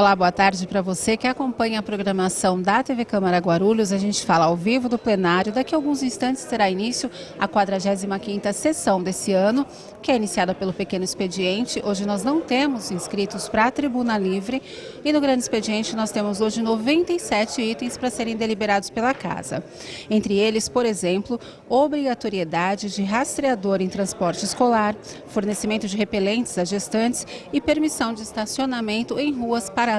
Olá, boa tarde para você que acompanha a programação da TV Câmara Guarulhos. A gente fala ao vivo do plenário. Daqui a alguns instantes terá início a 45ª sessão desse ano, que é iniciada pelo pequeno expediente. Hoje nós não temos inscritos para a tribuna livre e no grande expediente nós temos hoje 97 itens para serem deliberados pela Casa. Entre eles, por exemplo, obrigatoriedade de rastreador em transporte escolar, fornecimento de repelentes a gestantes e permissão de estacionamento em ruas paralelas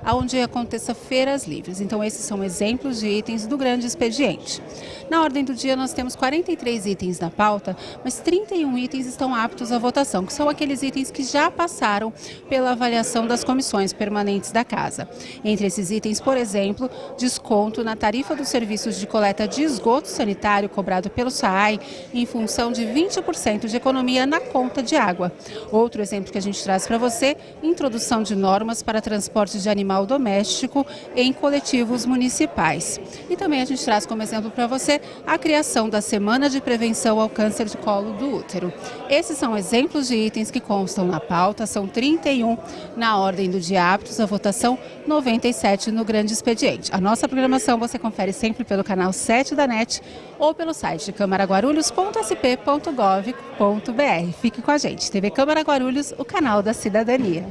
aonde aconteça feiras livres. Então esses são exemplos de itens do grande expediente. Na ordem do dia nós temos 43 itens na pauta, mas 31 itens estão aptos à votação, que são aqueles itens que já passaram pela avaliação das comissões permanentes da Casa. Entre esses itens, por exemplo, desconto na tarifa dos serviços de coleta de esgoto sanitário cobrado pelo SAAI em função de 20% de economia na conta de água. Outro exemplo que a gente traz para você, introdução de normas para transporte de animal doméstico em coletivos municipais. E também a gente traz como exemplo para você a criação da Semana de Prevenção ao Câncer de Colo do Útero. Esses são exemplos de itens que constam na pauta, são 31 na ordem do dia aptos à votação, 97 no grande expediente. A nossa programação você confere sempre pelo canal 7 da NET ou pelo site camaraguarulhos.sp.gov.br. Fique com a gente. TV Câmara Guarulhos, o canal da cidadania.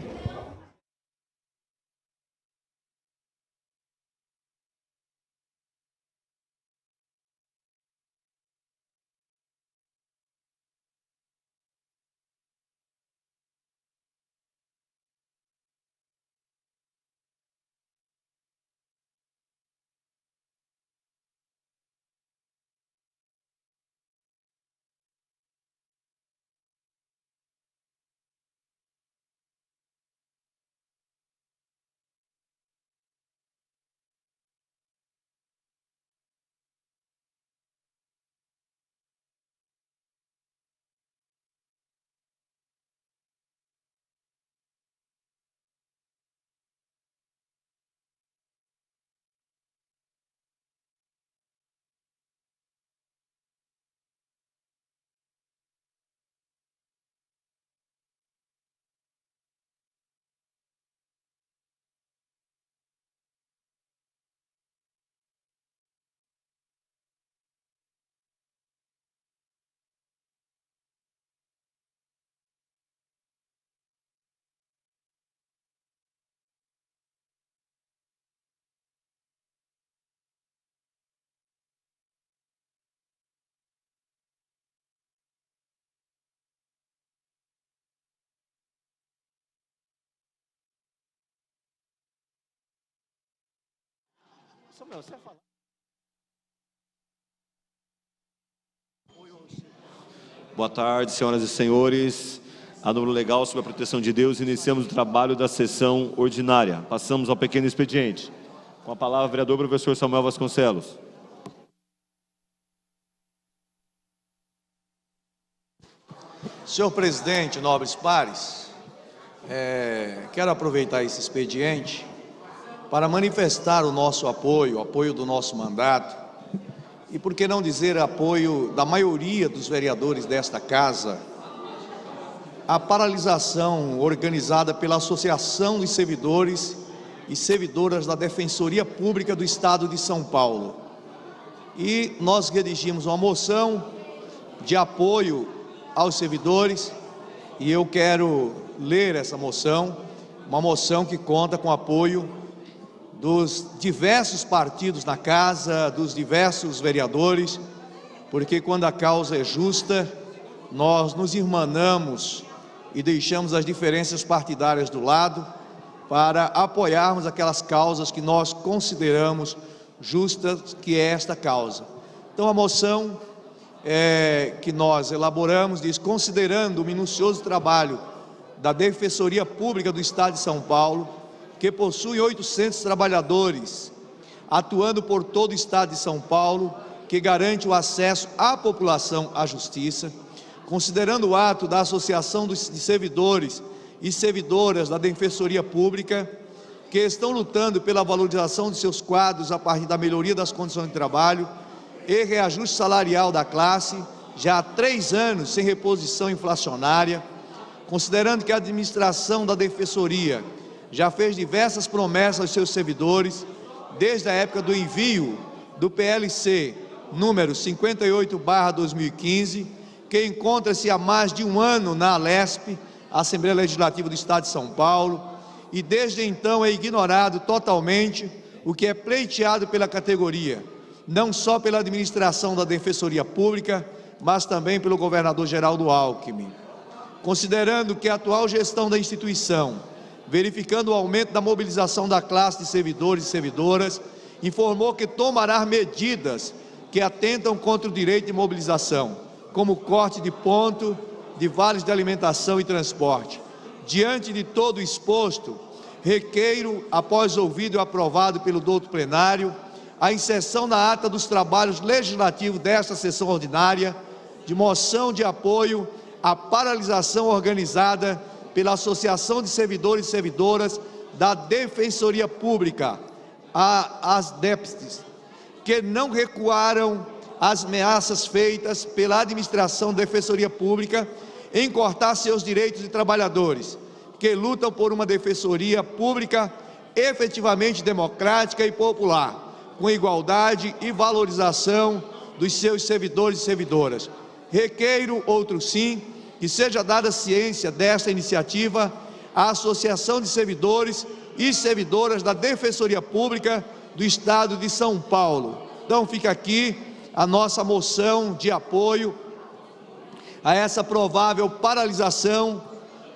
Boa tarde, senhoras e senhores. A número legal, sob a proteção de Deus, iniciamos o trabalho da sessão ordinária. Passamos ao pequeno expediente. Com a palavra, o vereador professor Samuel Vasconcelos. Senhor presidente, nobres pares, quero aproveitar esse expediente para manifestar o nosso apoio, o apoio do nosso mandato, e por que não dizer apoio da maioria dos vereadores desta casa, a paralisação organizada pela Associação dos Servidores e Servidoras da Defensoria Pública do Estado de São Paulo. E nós redigimos uma moção de apoio aos servidores, e eu quero ler essa moção, uma moção que conta com apoio dos diversos partidos na casa, dos diversos vereadores, porque quando a causa é justa, nós nos irmanamos e deixamos as diferenças partidárias do lado para apoiarmos aquelas causas que nós consideramos justas, que é esta causa. Então a moção que nós elaboramos diz: considerando o minucioso trabalho da Defensoria Pública do Estado de São Paulo, que possui 800 trabalhadores, atuando por todo o Estado de São Paulo, que garante o acesso à população à justiça, considerando o ato da Associação de Servidores e Servidoras da Defensoria Pública, que estão lutando pela valorização de seus quadros a partir da melhoria das condições de trabalho e reajuste salarial da classe, já há 3 anos sem reposição inflacionária, considerando que a administração da Defensoria já fez diversas promessas aos seus servidores, desde a época do envio do PLC número 58/2015, que encontra-se há mais de um ano na Alesp, Assembleia Legislativa do Estado de São Paulo, e desde então é ignorado totalmente o que é pleiteado pela categoria, não só pela administração da Defensoria Pública, mas também pelo governador Geraldo Alckmin. Considerando que a atual gestão da instituição, verificando o aumento da mobilização da classe de servidores e servidoras, informou que tomará medidas que atentam contra o direito de mobilização, como corte de ponto de vales de alimentação e transporte. Diante de todo o exposto, requeiro, após ouvido e aprovado pelo douto plenário, a inserção na ata dos trabalhos legislativos desta sessão ordinária de moção de apoio à paralisação organizada pela Associação de Servidores e Servidoras da Defensoria Pública, as DEPSTs, que não recuaram às ameaças feitas pela administração da Defensoria Pública em cortar seus direitos de trabalhadores, que lutam por uma defensoria pública efetivamente democrática e popular, com igualdade e valorização dos seus servidores e servidoras. Requeiro, outro sim, que seja dada ciência desta iniciativa à Associação de Servidores e Servidoras da Defensoria Pública do Estado de São Paulo. Então fica aqui a nossa moção de apoio a essa provável paralisação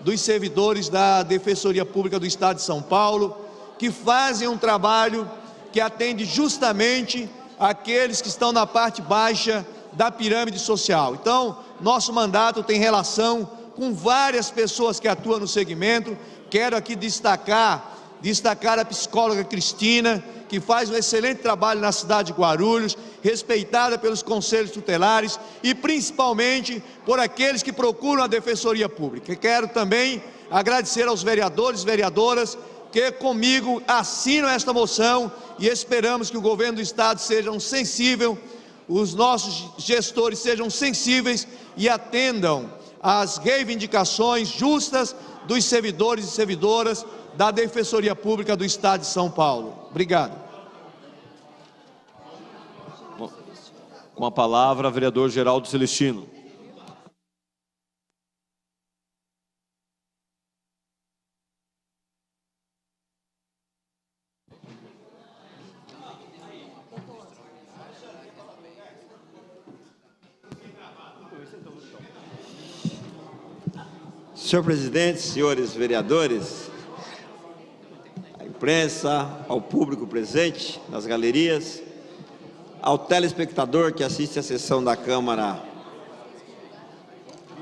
dos servidores da Defensoria Pública do Estado de São Paulo, que fazem um trabalho que atende justamente aqueles que estão na parte baixa da pirâmide social. Então, nosso mandato tem relação com várias pessoas que atuam no segmento. Quero aqui destacar a psicóloga Cristina, que faz um excelente trabalho na cidade de Guarulhos, respeitada pelos conselhos tutelares e principalmente por aqueles que procuram a Defensoria Pública. Quero também agradecer aos vereadores e vereadoras que comigo assinam esta moção e esperamos que o governo do Estado seja sensível, os nossos gestores sejam sensíveis e atendam às reivindicações justas dos servidores e servidoras da Defensoria Pública do Estado de São Paulo. Obrigado. Com a palavra, vereador Geraldo Celestino. Senhor presidente, senhores vereadores, à imprensa, ao público presente nas galerias, ao telespectador que assiste a sessão da Câmara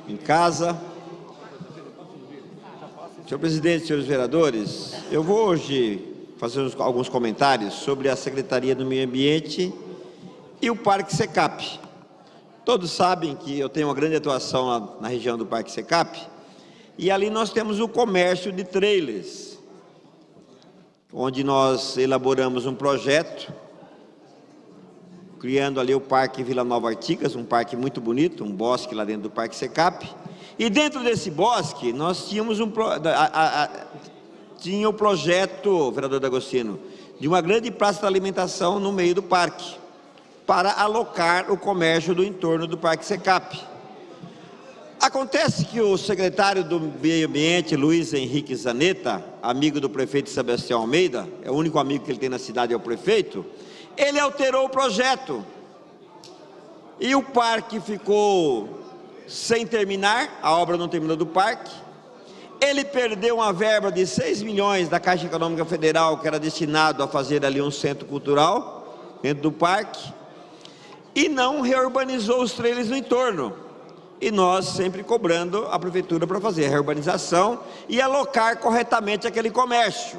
em casa. Senhor presidente, senhores vereadores, eu vou hoje fazer alguns comentários sobre a Secretaria do Meio Ambiente e o Parque Secap. Todos sabem que eu tenho uma grande atuação na região do Parque Secap, e ali nós temos o comércio de trailers, onde nós elaboramos um projeto, criando ali o Parque Vila Nova Artigas, um parque muito bonito, um bosque lá dentro do Parque Secap. E dentro desse bosque, nós tínhamos tinha o projeto, vereador D'Agostino, de uma grande praça de alimentação no meio do parque, para alocar o comércio do entorno do Parque Secap. Acontece que o secretário do Meio Ambiente, Luiz Henrique Zanetta, amigo do prefeito Sebastião Almeida, é o único amigo que ele tem na cidade, é o prefeito, ele alterou o projeto. E o parque ficou sem terminar, a obra não terminou do parque. Ele perdeu uma verba de 6 milhões da Caixa Econômica Federal, que era destinado a fazer ali um centro cultural dentro do parque, e não reurbanizou os trailers no entorno. E nós sempre cobrando a prefeitura para fazer a reurbanização e alocar corretamente aquele comércio.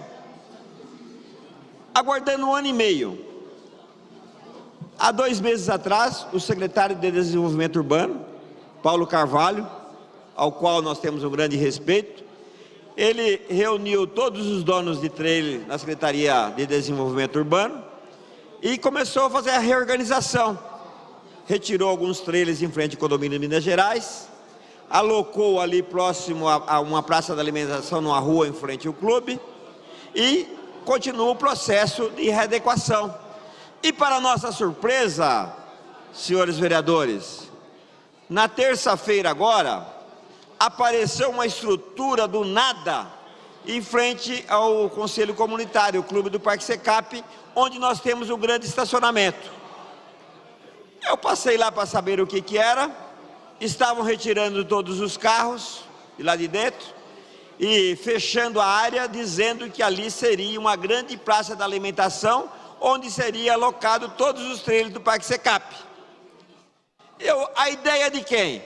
Aguardando 1 ano e meio. Há 2 meses atrás, o secretário de Desenvolvimento Urbano, Paulo Carvalho, ao qual nós temos um grande respeito, ele reuniu todos os donos de trailer na Secretaria de Desenvolvimento Urbano e começou a fazer a reorganização. Retirou alguns trailers em frente ao condomínio de Minas Gerais, alocou ali próximo a uma praça de alimentação, numa rua em frente ao clube, e continua o processo de readequação. E para nossa surpresa, senhores vereadores, na terça-feira agora, apareceu uma estrutura do nada em frente ao Conselho Comunitário, o Clube do Parque Secap, onde nós temos um grande estacionamento. Eu passei lá para saber o que era, estavam retirando todos os carros de lá de dentro e fechando a área, dizendo que ali seria uma grande praça de alimentação, onde seria alocado todos os trailers do Parque Secap. A ideia de quem?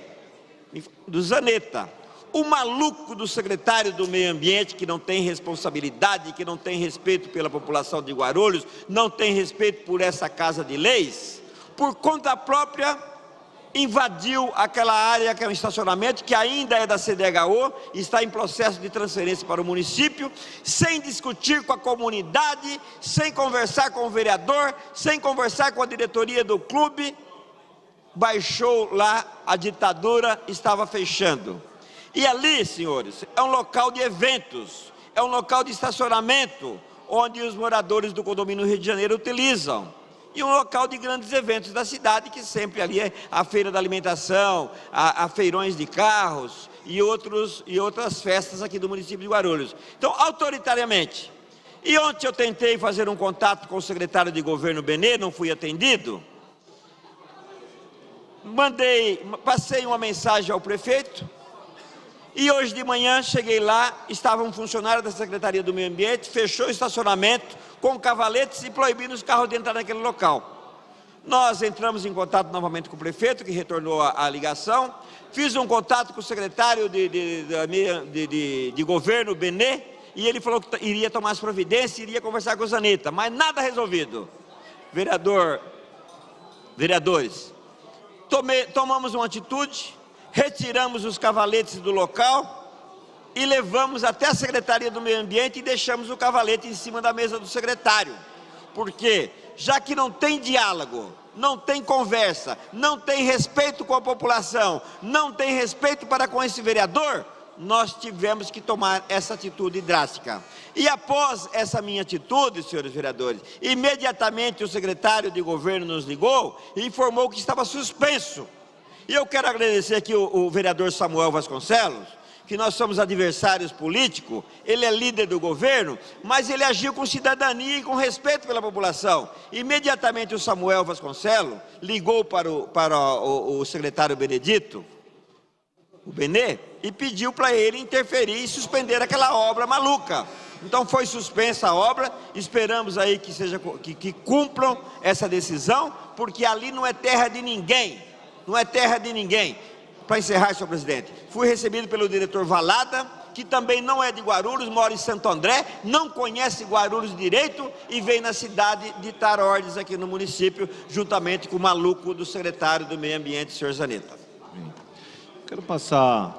Do Zanetta, o maluco do secretário do Meio Ambiente, que não tem responsabilidade, que não tem respeito pela população de Guarulhos, não tem respeito por essa Casa de Leis, por conta própria, invadiu aquela área que é um estacionamento, que ainda é da CDHU, está em processo de transferência para o município, sem discutir com a comunidade, sem conversar com o vereador, sem conversar com a diretoria do clube, baixou lá a ditadura, estava fechando. E ali, senhores, é um local de eventos, é um local de estacionamento, onde os moradores do condomínio Rio de Janeiro utilizam. E um local de grandes eventos da cidade, que sempre ali é a feira da alimentação, a feirões de carros e outras festas aqui do município de Guarulhos. Então, autoritariamente. E ontem eu tentei fazer um contato com o secretário de governo Benê, não fui atendido. Passei uma mensagem ao prefeito. E hoje de manhã cheguei lá, estava um funcionário da Secretaria do Meio Ambiente, fechou o estacionamento com cavaletes e proibindo os carros de entrar naquele local. Nós entramos em contato novamente com o prefeito, que retornou a ligação, fiz um contato com o secretário de governo, Benê, e ele falou que iria tomar as providências, iria conversar com o Zanetta, mas nada resolvido. Vereadores, tomamos uma atitude, retiramos os cavaletes do local e levamos até a Secretaria do Meio Ambiente e deixamos o cavalete em cima da mesa do secretário. Porque, já que não tem diálogo, não tem conversa, não tem respeito com a população, não tem respeito para com esse vereador, nós tivemos que tomar essa atitude drástica. E após essa minha atitude, senhores vereadores, imediatamente o secretário de governo nos ligou e informou que estava suspenso. E eu quero agradecer aqui o vereador Samuel Vasconcelos, que nós somos adversários políticos, ele é líder do governo, mas ele agiu com cidadania e com respeito pela população. Imediatamente o Samuel Vasconcelos ligou para o secretário Benedito, o Benê, e pediu para ele interferir e suspender aquela obra maluca. Então foi suspensa a obra, esperamos aí que cumpram essa decisão, porque ali não é terra de ninguém. Não é terra de ninguém. Para encerrar, senhor presidente, fui recebido pelo diretor Valada, que também não é de Guarulhos, mora em Santo André, não conhece Guarulhos direito e veio na cidade ditar ordens aqui no município, juntamente com o maluco do secretário do Meio Ambiente, senhor Zanetta. Quero passar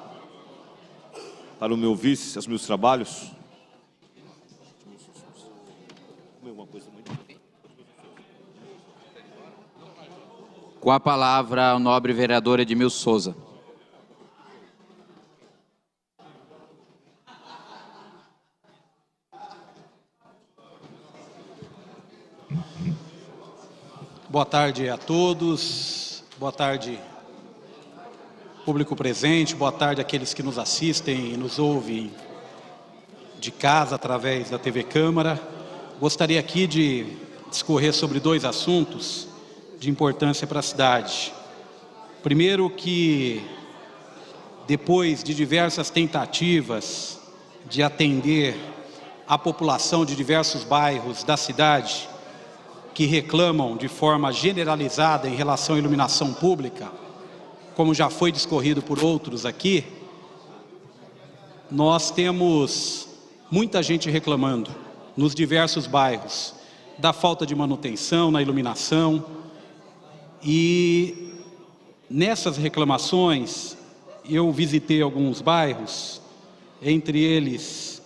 para o meu vice, os meus trabalhos. Com a palavra, o nobre vereador Edmilson Souza. Boa tarde a todos, boa tarde público presente, boa tarde àqueles que nos assistem e nos ouvem de casa através da TV Câmara. Gostaria aqui de discorrer sobre dois assuntos de importância para a cidade. Primeiro, que depois de diversas tentativas de atender a população de diversos bairros da cidade que reclamam de forma generalizada em relação à iluminação pública, como já foi discorrido por outros aqui, nós temos muita gente reclamando nos diversos bairros da falta de manutenção na iluminação. E nessas reclamações, eu visitei alguns bairros, entre eles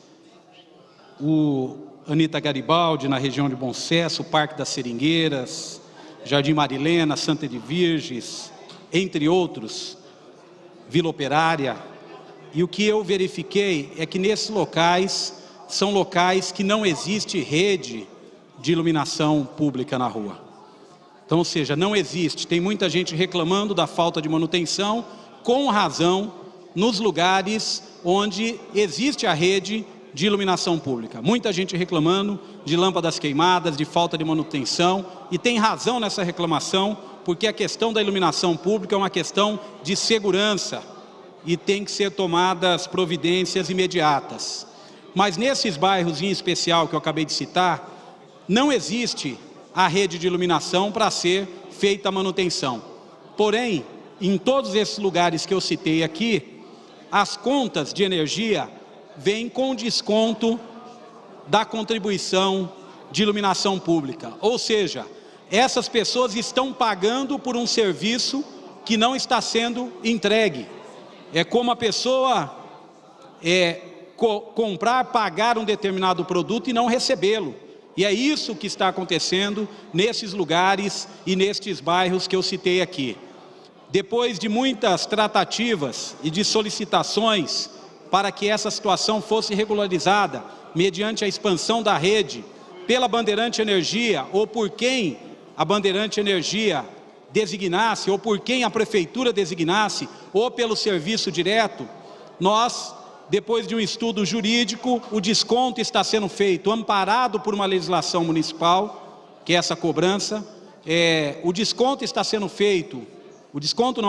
o Anita Garibaldi, na região de Bom Sucesso, o Parque das Seringueiras, Jardim Marilena, Santa de Virges, entre outros, Vila Operária. E o que eu verifiquei é que nesses locais são locais que não existe rede de iluminação pública na rua. Então, ou seja, não existe. Tem muita gente reclamando da falta de manutenção, com razão, nos lugares onde existe a rede de iluminação pública. Muita gente reclamando de lâmpadas queimadas, de falta de manutenção, e tem razão nessa reclamação, porque a questão da iluminação pública é uma questão de segurança e tem que ser tomadas providências imediatas. Mas nesses bairros em especial que eu acabei de citar, não existe a rede de iluminação para ser feita a manutenção. Porém, em todos esses lugares que eu citei aqui, as contas de energia vêm com desconto da contribuição de iluminação pública. Ou seja, essas pessoas estão pagando por um serviço que não está sendo entregue. É como a pessoa comprar, pagar um determinado produto e não recebê-lo. E é isso que está acontecendo nesses lugares e nestes bairros que eu citei aqui. Depois de muitas tratativas e de solicitações para que essa situação fosse regularizada mediante a expansão da rede pela Bandeirante Energia, ou por quem a Bandeirante Energia designasse, ou por quem a Prefeitura designasse, ou pelo serviço direto, nós, depois de um estudo jurídico, o desconto está sendo feito, amparado por uma legislação municipal, que é essa cobrança, o desconto está sendo feito,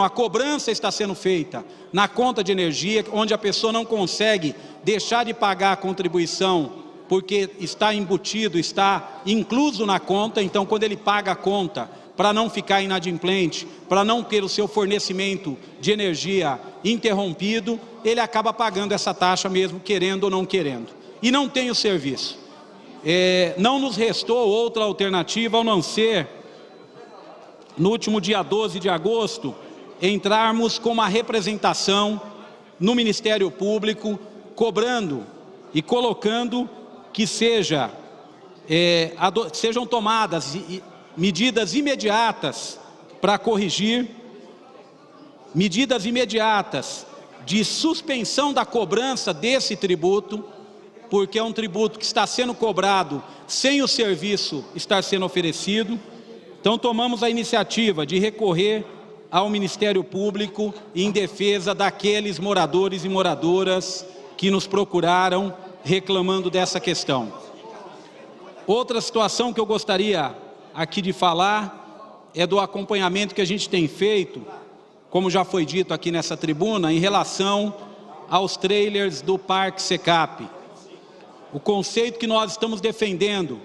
a cobrança está sendo feita na conta de energia, onde a pessoa não consegue deixar de pagar a contribuição, porque está embutido, está incluso na conta. Então, quando ele paga a conta, para não ficar inadimplente, para não ter o seu fornecimento de energia interrompido, ele acaba pagando essa taxa mesmo, querendo ou não querendo. E não tem o serviço. Não nos restou outra alternativa, a não ser, no último dia 12 de agosto, entrarmos com uma representação no Ministério Público, cobrando e colocando que sejam tomadas medidas imediatas para corrigir, medidas imediatas de suspensão da cobrança desse tributo, porque é um tributo que está sendo cobrado sem o serviço estar sendo oferecido. Então tomamos a iniciativa de recorrer ao Ministério Público em defesa daqueles moradores e moradoras que nos procuraram reclamando dessa questão. Outra situação que eu gostaria aqui de falar é do acompanhamento que a gente tem feito, como já foi dito aqui nessa tribuna, em relação aos trailers do Parque Secap. O conceito que nós estamos defendendo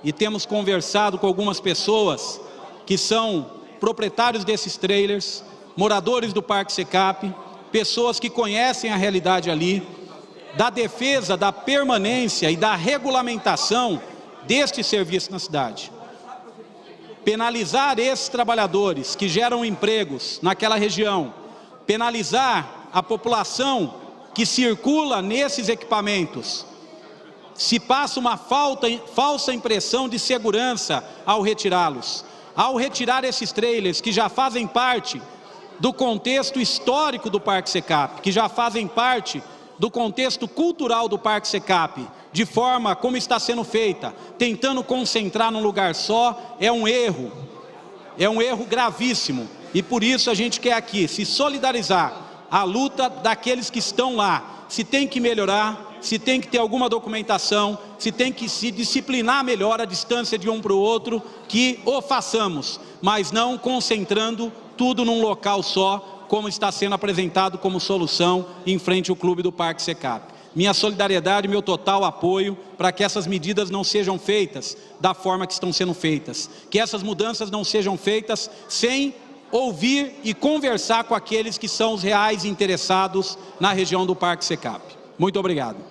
e temos conversado com algumas pessoas que são proprietários desses trailers, moradores do Parque Secap, pessoas que conhecem a realidade ali, da defesa da permanência e da regulamentação deste serviço na cidade. Penalizar esses trabalhadores que geram empregos naquela região, penalizar a população que circula nesses equipamentos, se passa uma falsa impressão de segurança ao retirá-los. Ao retirar esses trailers que já fazem parte do contexto histórico do Parque Secap, que já fazem parte do contexto cultural do Parque Secap, de forma como está sendo feita, tentando concentrar num lugar só, é um erro gravíssimo. E por isso a gente quer aqui se solidarizar a luta daqueles que estão lá. Se tem que melhorar, se tem que ter alguma documentação, se tem que se disciplinar melhor a distância de um para o outro, que o façamos, mas não concentrando tudo num local só, como está sendo apresentado como solução em frente ao Clube do Parque Secap. Minha solidariedade, meu total apoio para que essas medidas não sejam feitas da forma que estão sendo feitas, que essas mudanças não sejam feitas sem ouvir e conversar com aqueles que são os reais interessados na região do Parque Secap. Muito obrigado.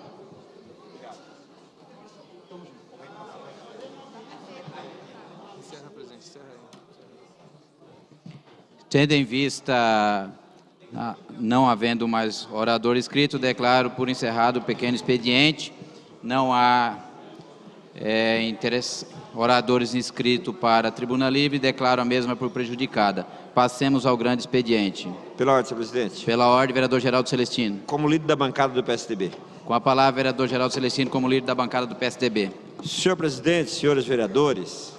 Tendo em vista, não havendo mais orador inscrito, declaro por encerrado o pequeno expediente. Não há oradores inscritos para a tribuna livre, declaro a mesma por prejudicada. Passemos ao grande expediente. Pela ordem, senhor presidente. Pela ordem, vereador Geraldo Celestino. Como líder da bancada do PSDB. Com a palavra, vereador Geraldo Celestino, como líder da bancada do PSDB. Senhor presidente, senhores vereadores,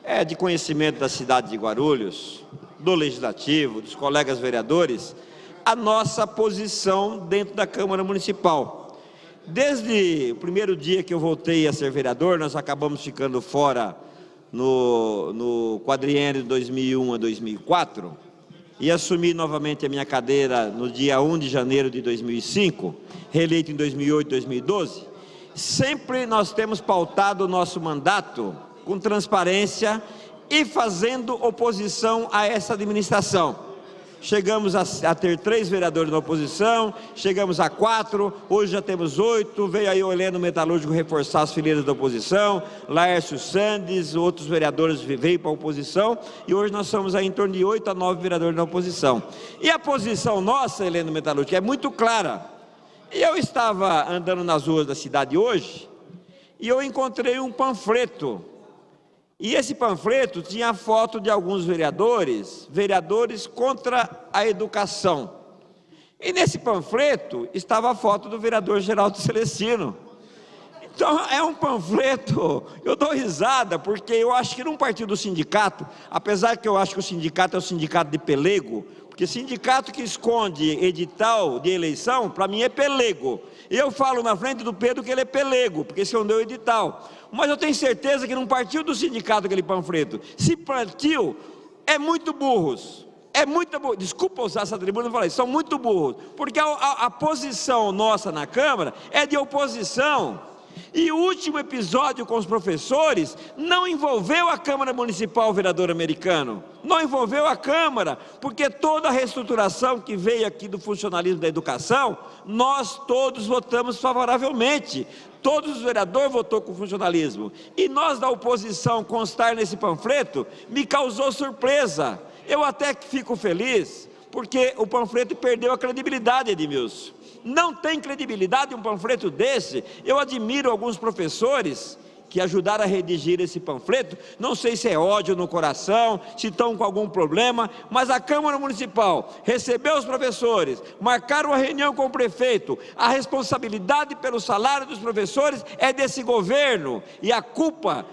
é de conhecimento da cidade de Guarulhos, do Legislativo, dos colegas vereadores, a nossa posição dentro da Câmara Municipal. Desde o primeiro dia que eu voltei a ser vereador, nós acabamos ficando fora no quadriênio de 2001 a 2004, e assumi novamente a minha cadeira no dia 1 de janeiro de 2005, reeleito em 2008 e 2012, sempre nós temos pautado o nosso mandato com transparência e fazendo oposição a essa administração. Chegamos a ter 3 vereadores na oposição, chegamos a 4, hoje já temos 8, veio aí o Heleno Metalúrgico reforçar as fileiras da oposição, Laércio Sandes, outros vereadores veio para a oposição, e hoje nós somos aí em torno de 8 a 9 vereadores na oposição. E a posição nossa, Heleno Metalúrgico, é muito clara. E eu estava andando nas ruas da cidade hoje, e eu encontrei um panfleto. E esse panfleto tinha a foto de alguns vereadores contra a educação. E nesse panfleto estava a foto do vereador Geraldo Celestino. Então é um panfleto, eu dou risada, porque eu acho que num partido do sindicato, apesar que eu acho que o sindicato é o sindicato de pelego, porque sindicato que esconde edital de eleição, para mim é pelego. Eu falo na frente do Pedro que ele é pelego, porque escondeu o edital. Mas eu tenho certeza que não partiu do sindicato aquele panfleto. Se partiu, é muito burros. É muito burro. Desculpa usar essa tribuna, eu falei, são muito burros. Porque a posição nossa na Câmara é de oposição. E o último episódio com os professores não envolveu a Câmara Municipal, vereador americano. Não envolveu a Câmara, porque toda a reestruturação que veio aqui do funcionalismo da educação, nós todos votamos favoravelmente. Todos os vereadores votou com o funcionalismo. E nós da oposição constar nesse panfleto me causou surpresa. Eu até fico feliz, porque o panfleto perdeu a credibilidade, Edmilson. Não tem credibilidade um panfleto desse. Eu admiro alguns professores que ajudaram a redigir esse panfleto, não sei se é ódio no coração, se estão com algum problema, mas a Câmara Municipal recebeu os professores, marcaram uma reunião com o prefeito, a responsabilidade pelo salário dos professores é desse governo, e a culpa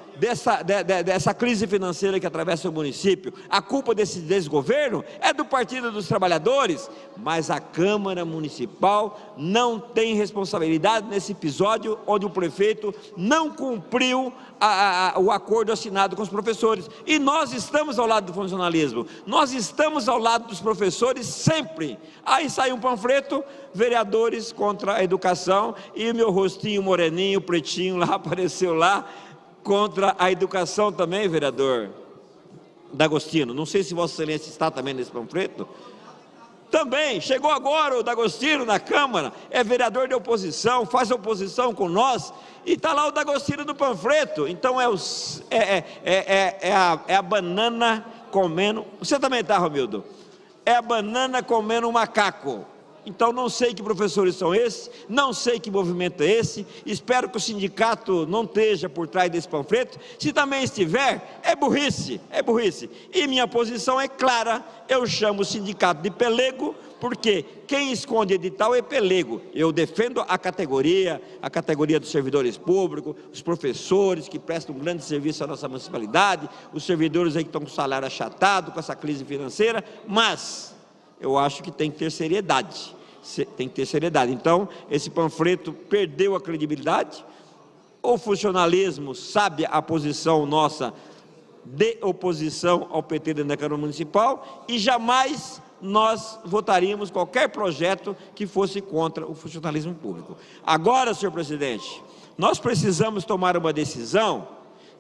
dessa crise financeira que atravessa o município, a culpa desse desgoverno é do Partido dos Trabalhadores, mas a Câmara Municipal não tem responsabilidade nesse episódio onde o prefeito não cumpriu o acordo assinado com os professores, e nós estamos ao lado do funcionalismo, nós estamos ao lado dos professores sempre. Aí sai um panfleto, vereadores contra a educação, e o meu rostinho moreninho, pretinho lá, apareceu lá, contra a educação também, vereador D'Agostino. Não sei se Vossa Excelência está também nesse panfleto. Também, chegou agora o D'Agostino na Câmara, é vereador de oposição, faz oposição com nós, e está lá o D'Agostino no panfleto. Então é a banana comendo, você também está, Romildo? É a banana comendo um macaco. Então não sei que professores são esses, não sei que movimento é esse, espero que o sindicato não esteja por trás desse panfleto, se também estiver, é burrice, e minha posição é clara, eu chamo o sindicato de pelego, porque quem esconde edital é pelego. Eu defendo a categoria dos servidores públicos, os professores que prestam um grande serviço à nossa municipalidade, os servidores aí que estão com o salário achatado, com essa crise financeira, mas eu acho que tem que ter seriedade. Então, esse panfleto perdeu a credibilidade. O funcionalismo sabe a posição nossa de oposição ao PT dentro da Câmara Municipal, e jamais nós votaríamos qualquer projeto que fosse contra o funcionalismo público. Agora, senhor presidente, nós precisamos tomar uma decisão.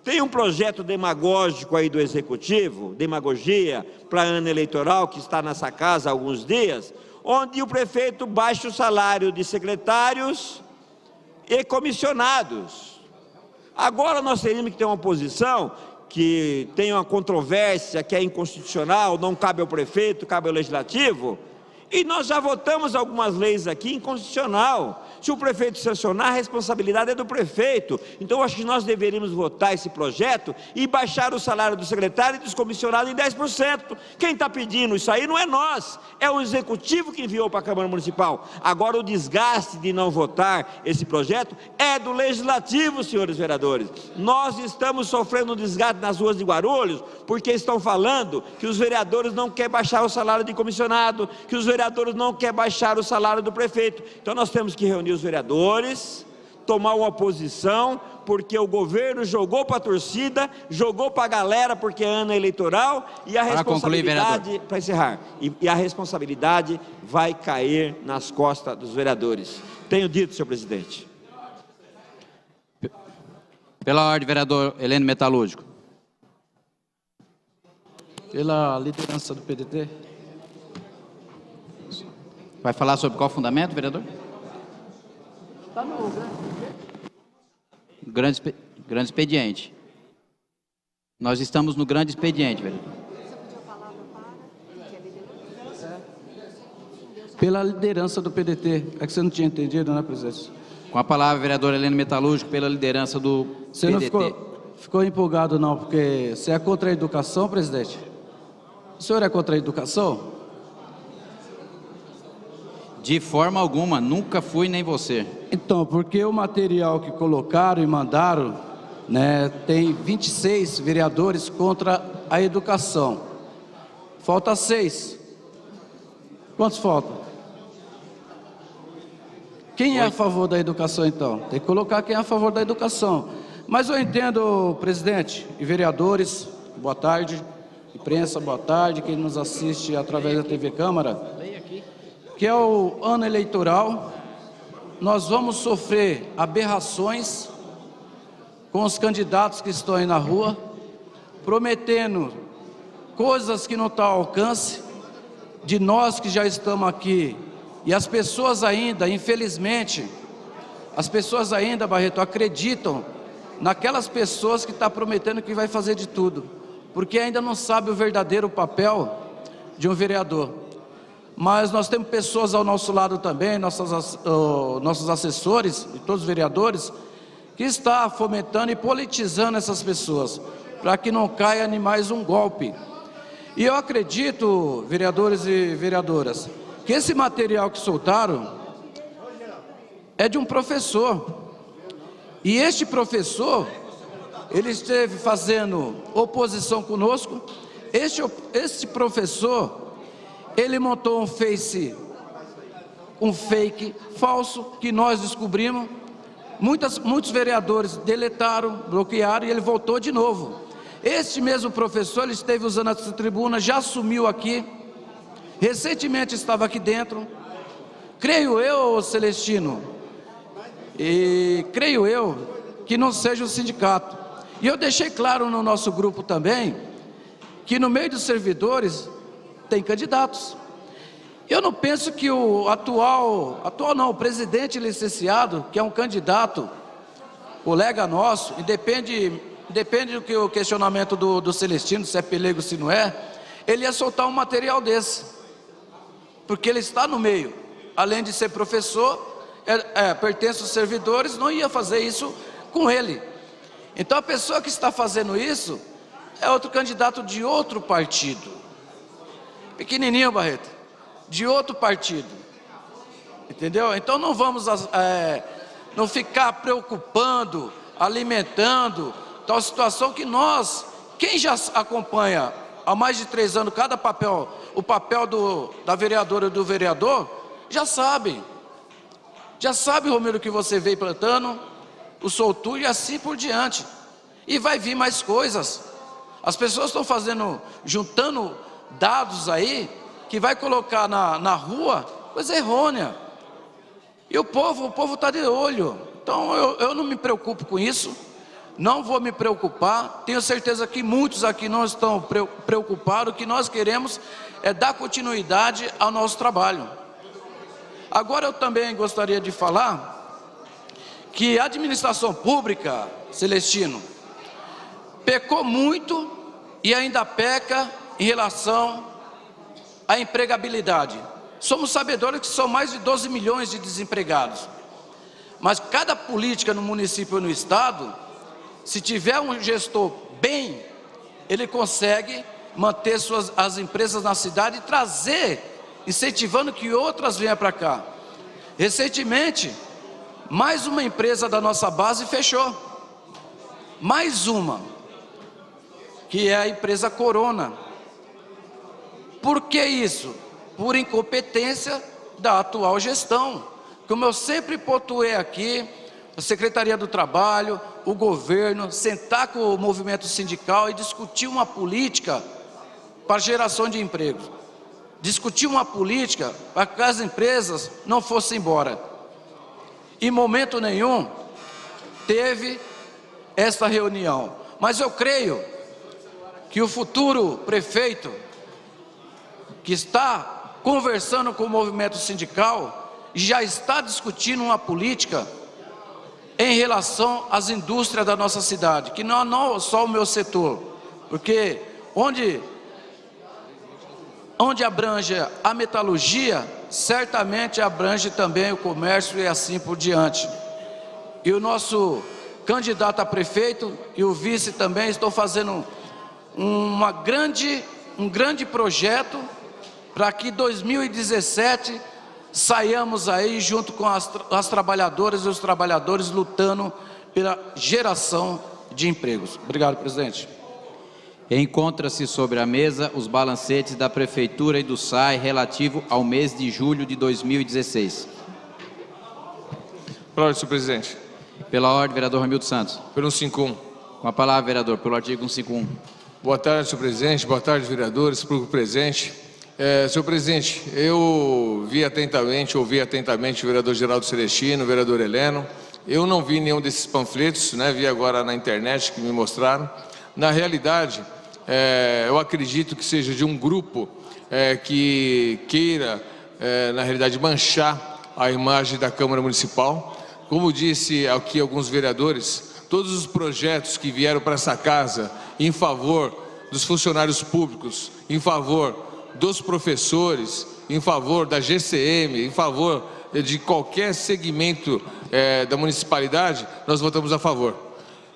Tem um projeto demagógico aí do Executivo, demagogia para ano eleitoral, que está nessa casa há alguns dias, onde o prefeito baixa o salário de secretários e comissionados. Agora nós teríamos que ter uma posição que tem uma controvérsia, que é inconstitucional, não cabe ao prefeito, cabe ao legislativo. E nós já votamos algumas leis aqui inconstitucional. Se o prefeito sancionar, a responsabilidade é do prefeito. Então eu acho que nós deveríamos votar esse projeto e baixar o salário do secretário e dos comissionados em 10%. Quem está pedindo isso aí não é nós, é o executivo que enviou para a Câmara Municipal. Agora o desgaste de não votar esse projeto é do legislativo, senhores vereadores. Nós estamos sofrendo um desgaste nas ruas de Guarulhos, porque estão falando que os vereadores não querem baixar o salário de comissionado, que os vereadores não querem baixar o salário do prefeito. Então nós temos que reunir os vereadores, tomar uma posição, porque o governo jogou para a torcida, jogou para a galera, porque é ano eleitoral, e a responsabilidade, para encerrar, e a responsabilidade vai cair nas costas dos vereadores. Tenho dito, senhor presidente. Pela ordem, vereador Heleno Metalúrgico. Pela liderança do PDT. Vai falar sobre qual fundamento, vereador? Está no grande expediente. Nós estamos no grande expediente, vereador. Pela liderança do PDT. É que você não tinha entendido, né, presidente? Com a palavra, vereador Heleno Metalúrgico, pela liderança do Você PDT. não ficou empolgado, não, porque você é contra a educação, presidente? O senhor é contra a educação? De forma alguma, nunca fui nem você. Então, porque o material que colocaram e mandaram, né, tem 26 vereadores contra a educação. Falta 6. Quantos faltam? Quem é a favor da educação, então? Tem que colocar quem é a favor da educação. Mas eu entendo, presidente e vereadores, boa tarde, imprensa, boa tarde, quem nos assiste através da TV Câmara, que é o ano eleitoral, nós vamos sofrer aberrações com os candidatos que estão aí na rua, prometendo coisas que não estão ao alcance de nós que já estamos aqui. E as pessoas ainda, infelizmente, as pessoas ainda, Barreto, acreditam naquelas pessoas que estão prometendo que vai fazer de tudo, porque ainda não sabe o verdadeiro papel de um vereador. Mas nós temos pessoas ao nosso lado também, nossos assessores e todos os vereadores, que está fomentando e politizando essas pessoas, para que não caia em mais um golpe. E eu acredito, vereadores e vereadoras, que esse material que soltaram é de um professor. E este professor, ele esteve fazendo oposição conosco. Este professor, ele montou um fake falso, que nós descobrimos. Muitos vereadores deletaram, bloquearam, e ele voltou de novo. Este mesmo professor, ele esteve usando essa tribuna, já sumiu aqui, recentemente estava aqui dentro. Creio eu, Celestino, e creio eu que não seja o sindicato. E eu deixei claro no nosso grupo também, que no meio dos servidores tem candidatos. Eu não penso que o o presidente licenciado, que é um candidato, colega nosso, e depende do que o questionamento do Celestino, se é pelego, se não é, ele ia soltar um material desse, porque ele está no meio, além de ser professor, pertence aos servidores, não ia fazer isso com ele. Então a pessoa que está fazendo isso é outro candidato de outro partido, pequenininho, Barreto, de outro partido, entendeu? Então não vamos não ficar preocupando, alimentando tal situação que nós, quem já acompanha há mais de 3 anos o papel da vereadora e do vereador, já sabe, Romero, que você veio plantando, o soltura e assim por diante, e vai vir mais coisas. As pessoas estão juntando dados aí, que vai colocar na rua, coisa errônea, e o povo está de olho. Então eu não me preocupo com isso, não vou me preocupar. Tenho certeza que muitos aqui não estão preocupados. O que nós queremos é dar continuidade ao nosso trabalho. Agora eu também gostaria de falar que a administração pública, Celestino, pecou muito e ainda peca em relação à empregabilidade. Somos sabedores que são mais de 12 milhões de desempregados. Mas cada política no município ou no estado, se tiver um gestor bem, ele consegue manter as empresas na cidade e trazer, incentivando que outras venham para cá. Recentemente, mais uma empresa da nossa base fechou. Mais uma, que é a empresa Corona. Por que isso? Por incompetência da atual gestão. Como eu sempre pontuei aqui, a Secretaria do Trabalho, o governo, sentar com o movimento sindical e discutir uma política para geração de empregos. Discutir uma política para que as empresas não fossem embora. Em momento nenhum teve esta reunião. Mas eu creio que o futuro prefeito, que está conversando com o movimento sindical, já está discutindo uma política em relação às indústrias da nossa cidade, que não só o meu setor, porque onde abrange a metalurgia, certamente abrange também o comércio e assim por diante. E o nosso candidato a prefeito e o vice também estão fazendo um grande projeto para que 2017 saiamos aí junto com as trabalhadoras e os trabalhadores lutando pela geração de empregos. Obrigado, presidente. Encontra-se sobre a mesa os balancetes da Prefeitura e do SAI relativo ao mês de julho de 2016. Pela ordem, senhor presidente. Pela ordem, vereador Ramildo Santos. Pelo 151. Com a palavra, vereador, pelo artigo 151. Boa tarde, senhor presidente. Boa tarde, vereadores, público presente. Senhor presidente, eu ouvi atentamente o vereador Geraldo Celestino, o vereador Heleno. Eu não vi nenhum desses panfletos, né? Vi agora na internet que me mostraram. Na realidade, eu acredito que seja de um grupo que queira, na realidade, manchar a imagem da Câmara Municipal. Como disse aqui alguns vereadores, todos os projetos que vieram para essa casa em favor dos funcionários públicos, em favor dos professores, em favor da GCM, em favor de qualquer segmento da municipalidade, nós votamos a favor.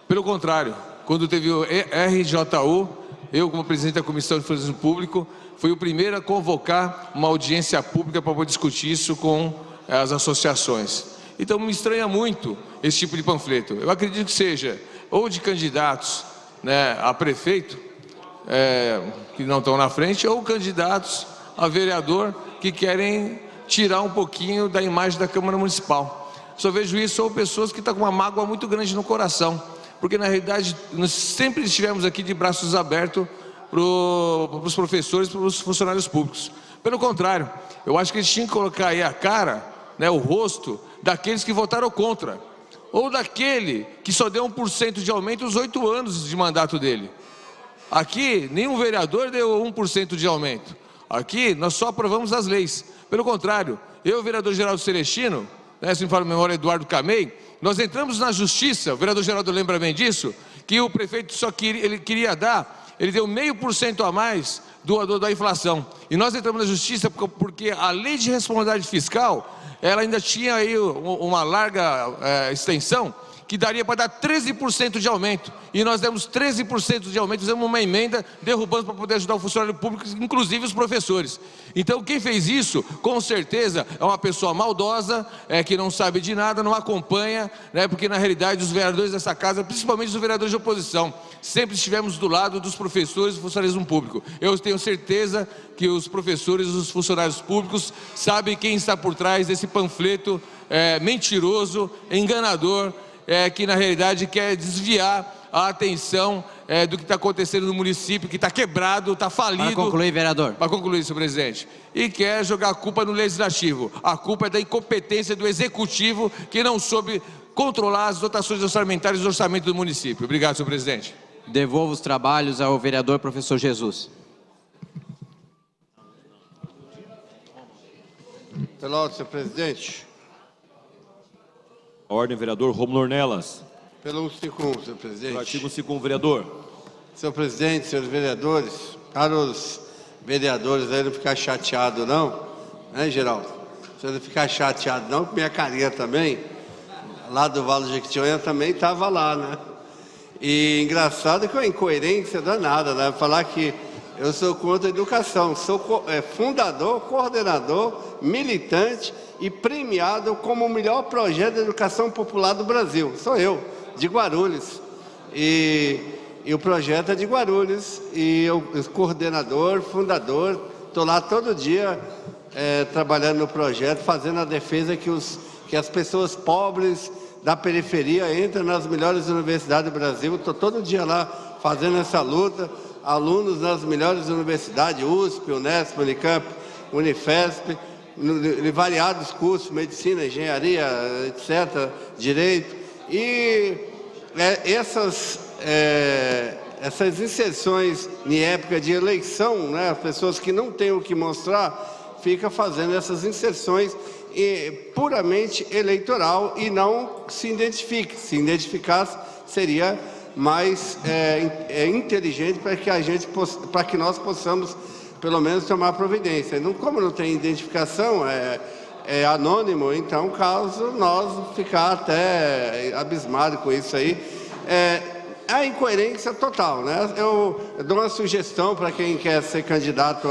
Pelo contrário, quando teve o RJU, eu, como presidente da Comissão de Finanças Público, fui o primeiro a convocar uma audiência pública para poder discutir isso com as associações. Então me estranha muito esse tipo de panfleto. Eu acredito que seja ou de candidatos, né, a prefeito, que não estão na frente, ou candidatos a vereador que querem tirar um pouquinho da imagem da Câmara Municipal. Só vejo isso, ou pessoas que estão com uma mágoa muito grande no coração, porque na realidade nós sempre estivemos aqui de braços abertos para os professores, para os funcionários públicos. Pelo contrário, eu acho que eles tinham que colocar aí a cara, né, o rosto daqueles que votaram contra, ou daquele que só deu 1% de aumento nos 8 anos de mandato dele. Aqui, nenhum vereador deu 1% de aumento. Aqui, nós só aprovamos as leis. Pelo contrário, eu, o vereador Geraldo Celestino, né, se me fala a memória, Eduardo Camei, nós entramos na justiça, o vereador Geraldo lembra bem disso, que o prefeito queria dar, ele deu 0,5% a mais da inflação. E nós entramos na justiça porque a lei de responsabilidade fiscal, ela ainda tinha aí uma larga extensão, que daria para dar 13% de aumento. E nós demos 13% de aumento, fizemos uma emenda, derrubando para poder ajudar o funcionário público, inclusive os professores. Então quem fez isso, com certeza, é uma pessoa maldosa, que não sabe de nada, não acompanha, né, porque na realidade os vereadores dessa casa, principalmente os vereadores de oposição, sempre estivemos do lado dos professores e do funcionalismo público. Eu tenho certeza que os professores e os funcionários públicos sabem quem está por trás desse panfleto mentiroso, enganador, que na realidade quer desviar a atenção do que está acontecendo no município, que está quebrado, está falido. Para concluir, vereador. Para concluir, senhor presidente. E quer jogar a culpa no legislativo. A culpa é da incompetência do executivo, que não soube controlar as dotações orçamentárias do orçamento do município. Obrigado, senhor presidente. Devolvo os trabalhos ao vereador professor Jesus. Pela ordem, senhor presidente. Ordem, vereador Rômulo Ornelas. Pelo 151, senhor presidente. Pelo artigo 151, vereador. Senhor presidente, senhores vereadores, caros vereadores, aí não ficar chateado não, né, Geraldo? Você não ficar chateado não, com minha carinha também, lá do Vale do Jequitinhonha também estava lá, né? E engraçado que é uma incoerência danada, né? Falar que eu sou contra a educação, sou fundador, coordenador, militante e premiado como o melhor projeto de educação popular do Brasil. Sou eu, de Guarulhos. E o projeto é de Guarulhos, e eu, coordenador, fundador, estou lá todo dia trabalhando no projeto, fazendo a defesa que as pessoas pobres da periferia entram nas melhores universidades do Brasil. Estou todo dia lá fazendo essa luta, alunos nas melhores universidades, USP, Unesp, Unicamp, Unifesp, em variados cursos, medicina, engenharia, etc., direito. E essas inserções em época de eleição, né, as pessoas que não têm o que mostrar, ficam fazendo essas inserções puramente eleitoral e não se identifica. Se identificasse, seria mais inteligente para que nós possamos, pelo menos, tomar providência. Como não tem identificação, é anônimo, então, caso nós ficar até abismado com isso aí, a incoerência total, né? Eu dou uma sugestão para quem quer ser candidato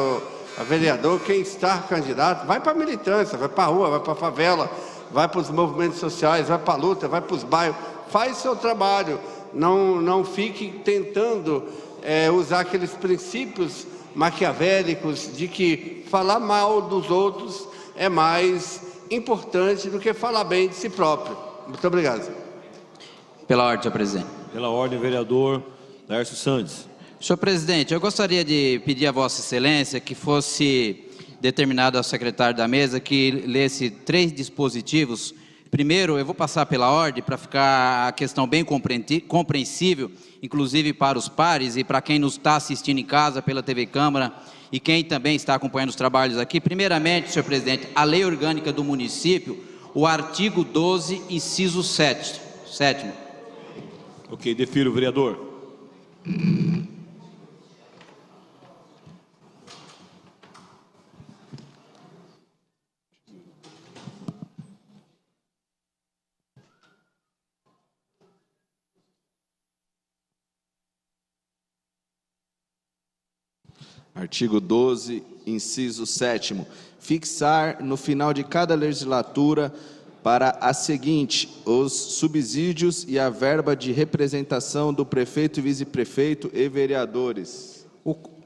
a vereador, quem está candidato, vai para a militância, vai para a rua, vai para a favela, vai para os movimentos sociais, vai para a luta, vai para os bairros, faz seu trabalho, não fique tentando usar aqueles princípios maquiavélicos de que falar mal dos outros é mais importante do que falar bem de si próprio. Muito obrigado. Pela ordem, senhor presidente. Pela ordem, vereador Laércio Santos. Senhor presidente, eu gostaria de pedir a Vossa Excelência que fosse determinado ao secretário da mesa que lesse 3 dispositivos. Primeiro, eu vou passar pela ordem para ficar a questão bem compreensível, inclusive para os pares e para quem nos está assistindo em casa pela TV Câmara e quem também está acompanhando os trabalhos aqui. Primeiramente, senhor presidente, a lei orgânica do município, o artigo 12, inciso 7º. Ok, defiro, vereador. Artigo 12, inciso 7º. Fixar no final de cada legislatura para a seguinte, os subsídios e a verba de representação do prefeito e vice-prefeito e vereadores.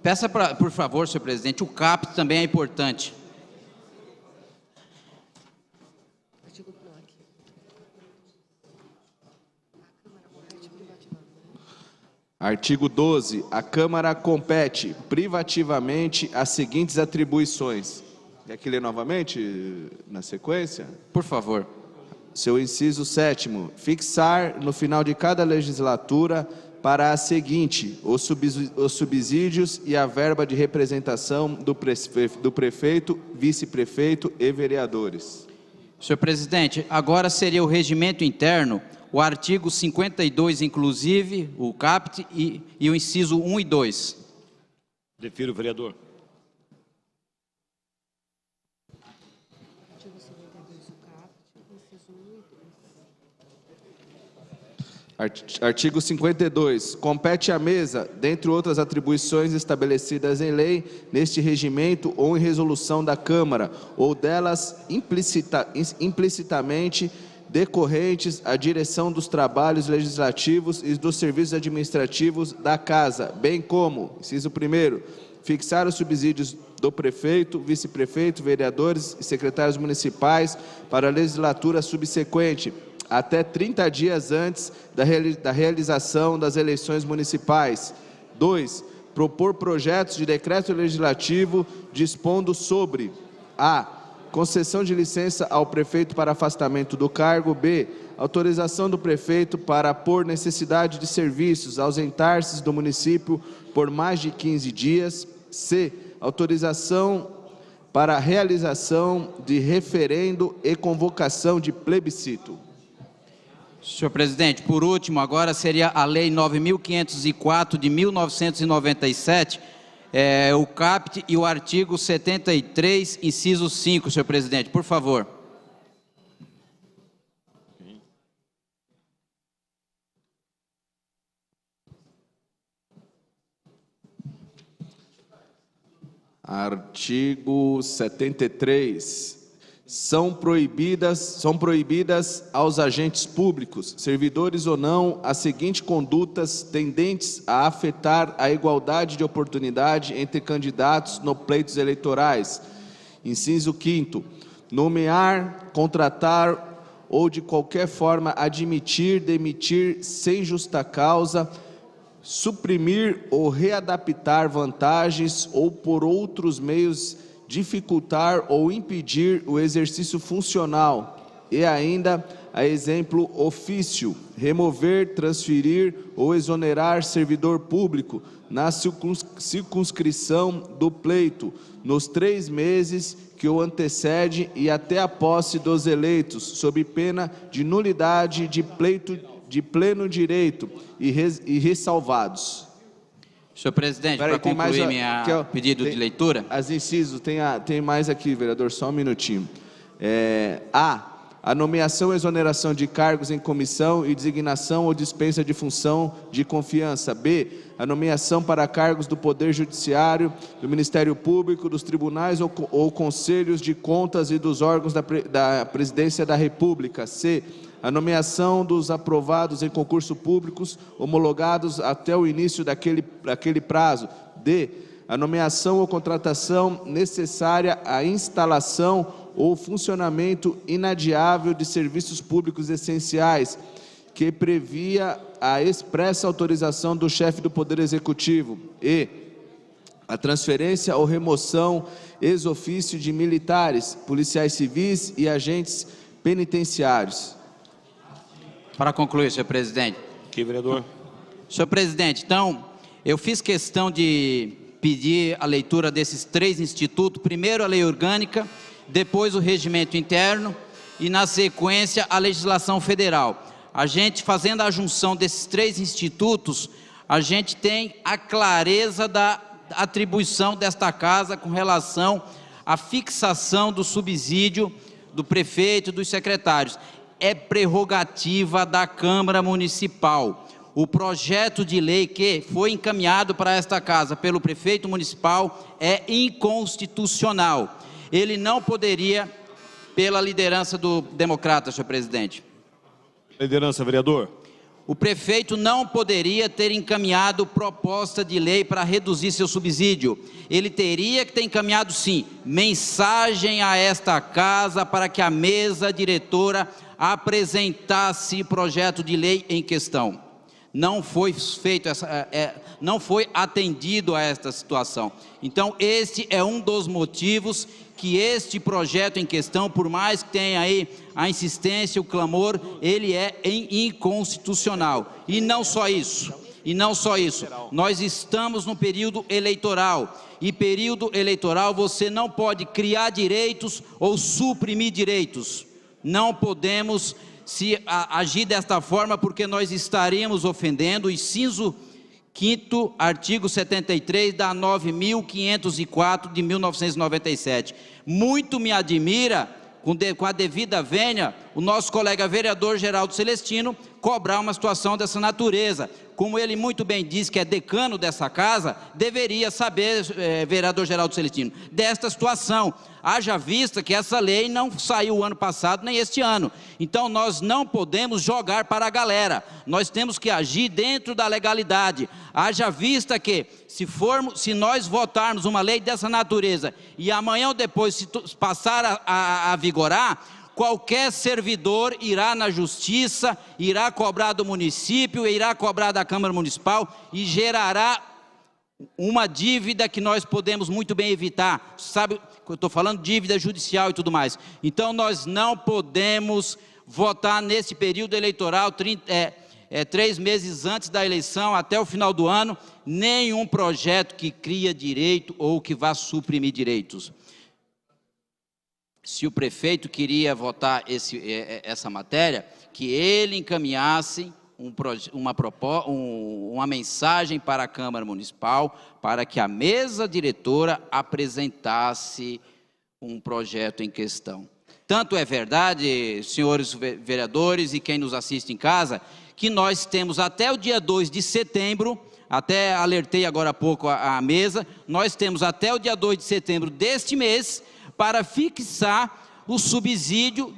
Peça, por favor, senhor presidente, o CAPT também é importante. Artigo 12. A Câmara compete privativamente as seguintes atribuições. Quer que lê novamente na sequência? Por favor. Seu inciso 7º. Fixar no final de cada legislatura para a seguinte, os subsídios e a verba de representação do prefeito, vice-prefeito e vereadores. Senhor presidente, agora seria o regimento interno, o artigo 52, inclusive, o CAPT e o inciso 1 e 2. Defiro, vereador. Artigo 52. Compete à mesa, dentre outras atribuições estabelecidas em lei, neste regimento ou em resolução da Câmara, ou delas implicitamente decorrentes à direção dos trabalhos legislativos e dos serviços administrativos da Casa, bem como, inciso 1º, fixar os subsídios do prefeito, vice-prefeito, vereadores e secretários municipais para a legislatura subsequente, até 30 dias antes da realização das eleições municipais. 2. Propor projetos de decreto legislativo dispondo sobre a concessão de licença ao prefeito para afastamento do cargo. B. Autorização do prefeito para, por necessidade de serviços, ausentar-se do município por mais de 15 dias. C. Autorização para realização de referendo e convocação de plebiscito. Senhor presidente, por último, agora seria a Lei 9.504 de 1997, o caput e o artigo 73, inciso 5, senhor presidente, por favor. Artigo 73. São proibidas aos agentes públicos, servidores ou não, as seguintes condutas tendentes a afetar a igualdade de oportunidade entre candidatos no pleitos eleitorais. Inciso 5º. Nomear, contratar ou de qualquer forma admitir, demitir sem justa causa, suprimir ou readaptar vantagens ou por outros meios dificultar ou impedir o exercício funcional e ainda, a exemplo, ofício, remover, transferir ou exonerar servidor público na circunscrição do pleito nos 3 meses que o antecede e até a posse dos eleitos, sob pena de nulidade de pleito de pleno direito e ressalvados. Senhor presidente, para concluir meu pedido de leitura. As incisos, tem mais aqui, vereador, só um minutinho. A nomeação e exoneração de cargos em comissão e designação ou dispensa de função de confiança. B, a nomeação para cargos do Poder Judiciário, do Ministério Público, dos tribunais ou conselhos de contas e dos órgãos da Presidência da República. C, a nomeação dos aprovados em concurso públicos homologados até o início daquele prazo. D, a nomeação ou contratação necessária à instalação ou funcionamento inadiável de serviços públicos essenciais, que previa a expressa autorização do chefe do Poder Executivo. E a transferência ou remoção ex officio de militares, policiais civis e agentes penitenciários. Para concluir, senhor presidente. Aqui, vereador. Senhor presidente, então, eu fiz questão de pedir a leitura desses 3 institutos, primeiro a lei orgânica, depois o regimento interno e, na sequência, a legislação federal. A gente, fazendo a junção desses 3 institutos, a gente tem a clareza da atribuição desta casa com relação à fixação do subsídio do prefeito e dos secretários. É prerrogativa da Câmara Municipal. O projeto de lei que foi encaminhado para esta casa pelo prefeito municipal é inconstitucional. Ele não poderia, pela liderança do democrata, senhor presidente. Liderança, vereador. O prefeito não poderia ter encaminhado proposta de lei para reduzir seu subsídio. Ele teria que ter encaminhado, sim, mensagem a esta casa para que a mesa diretora apresentasse projeto de lei em questão. Não foi feito não foi atendido a esta situação. Então, este é um dos motivos que este projeto em questão, por mais que tenha aí a insistência, o clamor, ele é inconstitucional. E não só isso, nós estamos no período eleitoral, e período eleitoral você não pode criar direitos ou suprimir direitos. Não podemos agir desta forma, porque nós estaríamos ofendendo o inciso 5º, artigo 73 da 9.504 de 1997. Muito me admira, com a devida vênia, o nosso colega vereador Geraldo Celestino cobrar uma situação dessa natureza. Como ele muito bem diz que é decano dessa casa, deveria saber, vereador Geraldo Celestino, desta situação. Haja vista que essa lei não saiu o ano passado nem este ano. Então nós não podemos jogar para a galera, nós temos que agir dentro da legalidade. Haja vista que se nós votarmos uma lei dessa natureza e amanhã ou depois se passar a vigorar, qualquer servidor irá na justiça, irá cobrar do município, irá cobrar da Câmara Municipal e gerará uma dívida que nós podemos muito bem evitar. Sabe, eu estou falando de dívida judicial e tudo mais. Então nós não podemos votar nesse período eleitoral, 3 meses antes da eleição, até o final do ano, nenhum projeto que cria direito ou que vá suprimir direitos. Se o prefeito queria votar essa matéria, que ele encaminhasse uma mensagem para a Câmara Municipal para que a mesa diretora apresentasse um projeto em questão. Tanto é verdade, senhores vereadores e quem nos assiste em casa, que nós temos até o dia 2 de setembro, até alertei agora há pouco a mesa, nós temos até o dia 2 de setembro deste mês para fixar o subsídio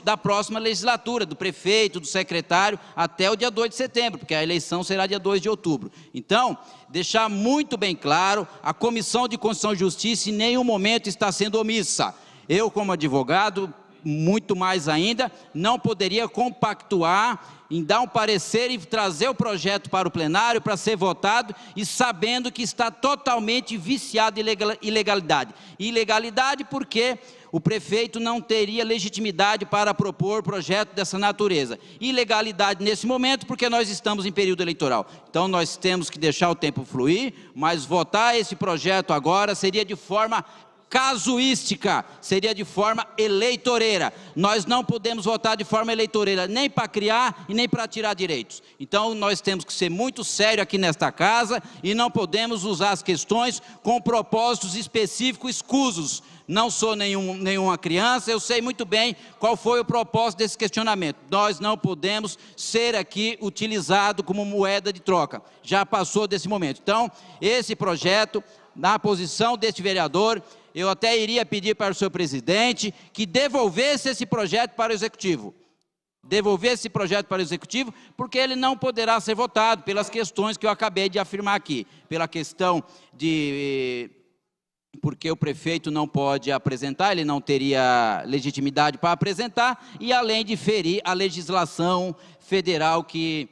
da próxima legislatura, do prefeito, do secretário, até o dia 2 de setembro, porque a eleição será dia 2 de outubro. Então, deixar muito bem claro, a Comissão de Constituição e Justiça em nenhum momento está sendo omissa. Eu, como advogado, muito mais ainda, não poderia compactuar em dar um parecer e trazer o projeto para o plenário para ser votado e sabendo que está totalmente viciado em ilegalidade. Ilegalidade porque o prefeito não teria legitimidade para propor projeto dessa natureza. Ilegalidade nesse momento porque nós estamos em período eleitoral. Então nós temos que deixar o tempo fluir, mas votar esse projeto agora seria de forma casuística, seria de forma eleitoreira. Nós não podemos votar de forma eleitoreira, nem para criar e nem para tirar direitos. Então nós temos que ser muito sérios aqui nesta casa e não podemos usar as questões com propósitos específicos escusos. Não sou nenhuma criança, eu sei muito bem qual foi o propósito desse questionamento. Nós não podemos ser aqui utilizado como moeda de troca. Já passou desse momento. Então, esse projeto, na posição deste vereador, eu até iria pedir para o senhor presidente que devolvesse esse projeto para o executivo. Devolver esse projeto para o executivo, porque ele não poderá ser votado pelas questões que eu acabei de afirmar aqui. Pela questão de... porque o prefeito não pode apresentar, ele não teria legitimidade para apresentar, e além de ferir a legislação federal que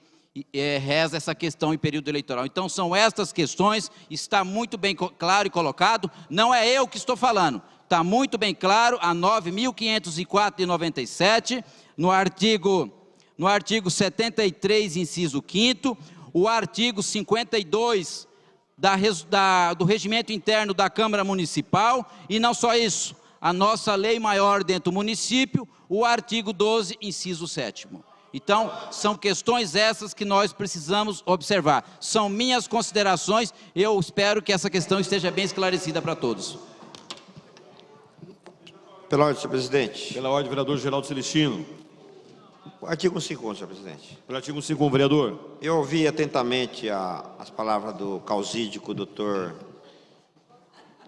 reza essa questão em período eleitoral. Então são estas questões, está muito bem claro e colocado, não é eu que estou falando, está muito bem claro, a 9.504 de 97, no artigo 73, inciso 5º, o artigo 52 do regimento interno da Câmara Municipal, e não só isso, a nossa lei maior dentro do município, o artigo 12, inciso 7º. Então, são questões essas que nós precisamos observar. São minhas considerações, eu espero que essa questão esteja bem esclarecida para todos. Pela ordem, senhor presidente. Pela ordem, vereador Geraldo Celestino. Artigo 5º, senhor presidente. Pelo artigo 5º, vereador. Eu ouvi atentamente as palavras do causídico, doutor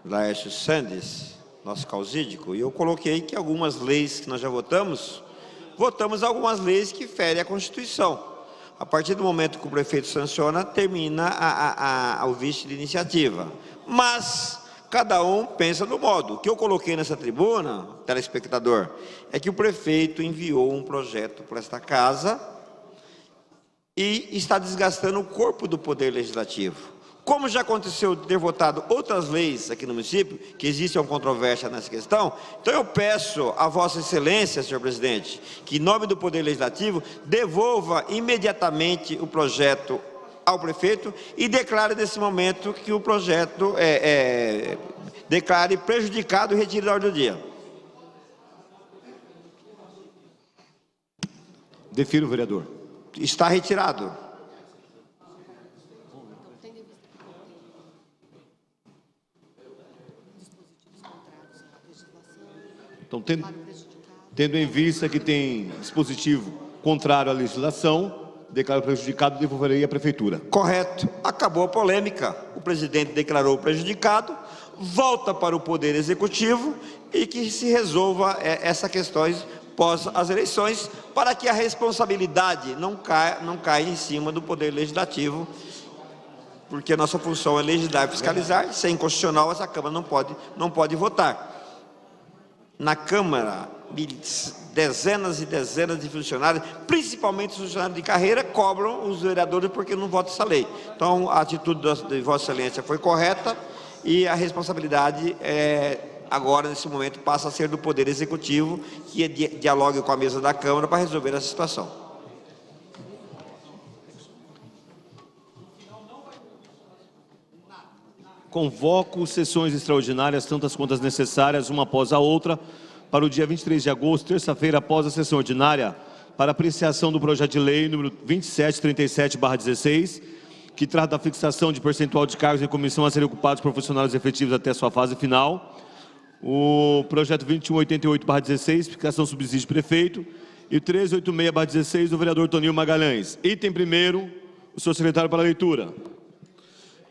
Laércio Sandes, nosso causídico, e eu coloquei que algumas leis que nós já votamos algumas leis que ferem a Constituição. A partir do momento que o prefeito sanciona, termina o vício de iniciativa. Mas cada um pensa no modo. O que eu coloquei nessa tribuna, telespectador, é que o prefeito enviou um projeto para esta casa e está desgastando o corpo do Poder Legislativo. Como já aconteceu de ter votado outras leis aqui no município, que existe uma controvérsia nessa questão, então eu peço a Vossa Excelência, senhor presidente, que em nome do Poder Legislativo, devolva imediatamente o projeto ao prefeito e declare nesse momento que o projeto declare prejudicado e retire da ordem do dia. Defiro, vereador. Está retirado. Então, tendo em vista que tem dispositivo contrário à legislação, declaro prejudicado e devolverei à prefeitura. Correto. Acabou a polêmica. O presidente declarou prejudicado, volta para o Poder Executivo e que se resolva essas questões pós as eleições, para que a responsabilidade não caia em cima do Poder Legislativo, porque a nossa função é legislar e fiscalizar. Se é inconstitucional, essa Câmara não pode votar. Na Câmara, dezenas e dezenas de funcionários, principalmente os funcionários de carreira, cobram os vereadores porque não votam essa lei. Então, a atitude de Vossa Excelência foi correta e a responsabilidade, agora, nesse momento, passa a ser do Poder Executivo, que dialogue com a mesa da Câmara para resolver essa situação. Convoco sessões extraordinárias, tantas quanto as necessárias, uma após a outra, para o dia 23 de agosto, terça-feira, após a sessão ordinária, para apreciação do projeto de lei número 2737/16, que trata da fixação de percentual de cargos em comissão a serem ocupados por funcionários efetivos até sua fase final. O projeto 2188/16, fixação subsídio de prefeito. E o 1386/16 do vereador Toninho Magalhães. Item primeiro, o senhor secretário para a leitura.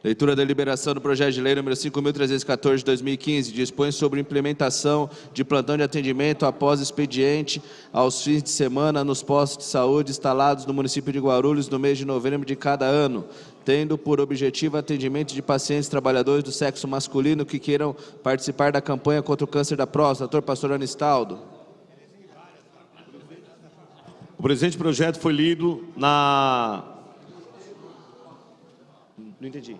Leitura da deliberação do projeto de lei número 5.314 de 2015, dispõe sobre implementação de plantão de atendimento após expediente aos fins de semana nos postos de saúde instalados no município de Guarulhos no mês de novembro de cada ano, tendo por objetivo atendimento de pacientes trabalhadores do sexo masculino que queiram participar da campanha contra o câncer da próstata. Doutor Pastor Anistaldo. O presente projeto foi lido na... Não entendi.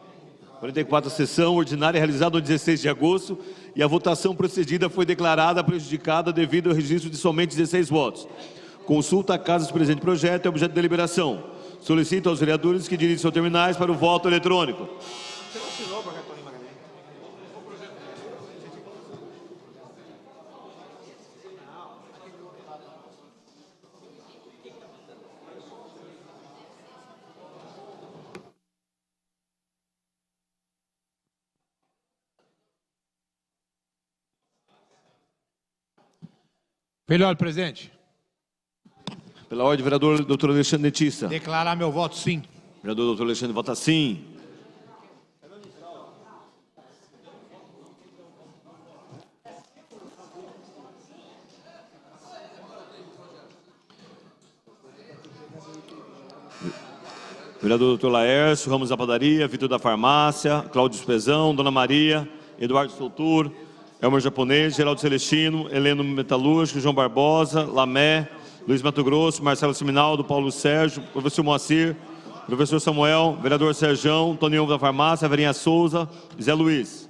44ª sessão ordinária realizada no 16 de agosto e a votação procedida foi declarada prejudicada devido ao registro de somente 16 votos. Consulta a casa do presente projeto é objeto de deliberação. Solicito aos vereadores que dirigem seus terminais para o voto eletrônico. Pela ordem, presidente. Pela ordem, vereador doutor Alexandre Netista. Declarar meu voto sim. Vereador doutor Alexandre vota sim. Vereador doutor Laércio, Ramos da Padaria, Vitor da Farmácia, Cláudio Espezão, Dona Maria, Eduardo Soutur, Elmer Japonês, Geraldo Celestino, Heleno Metalúrgico, João Barbosa, Lamé, Luiz Mato Grosso, Marcelo Siminaldo, Paulo Sérgio, professor Moacir, professor Samuel, vereador Serjão, Toninho da Farmácia, Verinha Souza, Zé Luiz.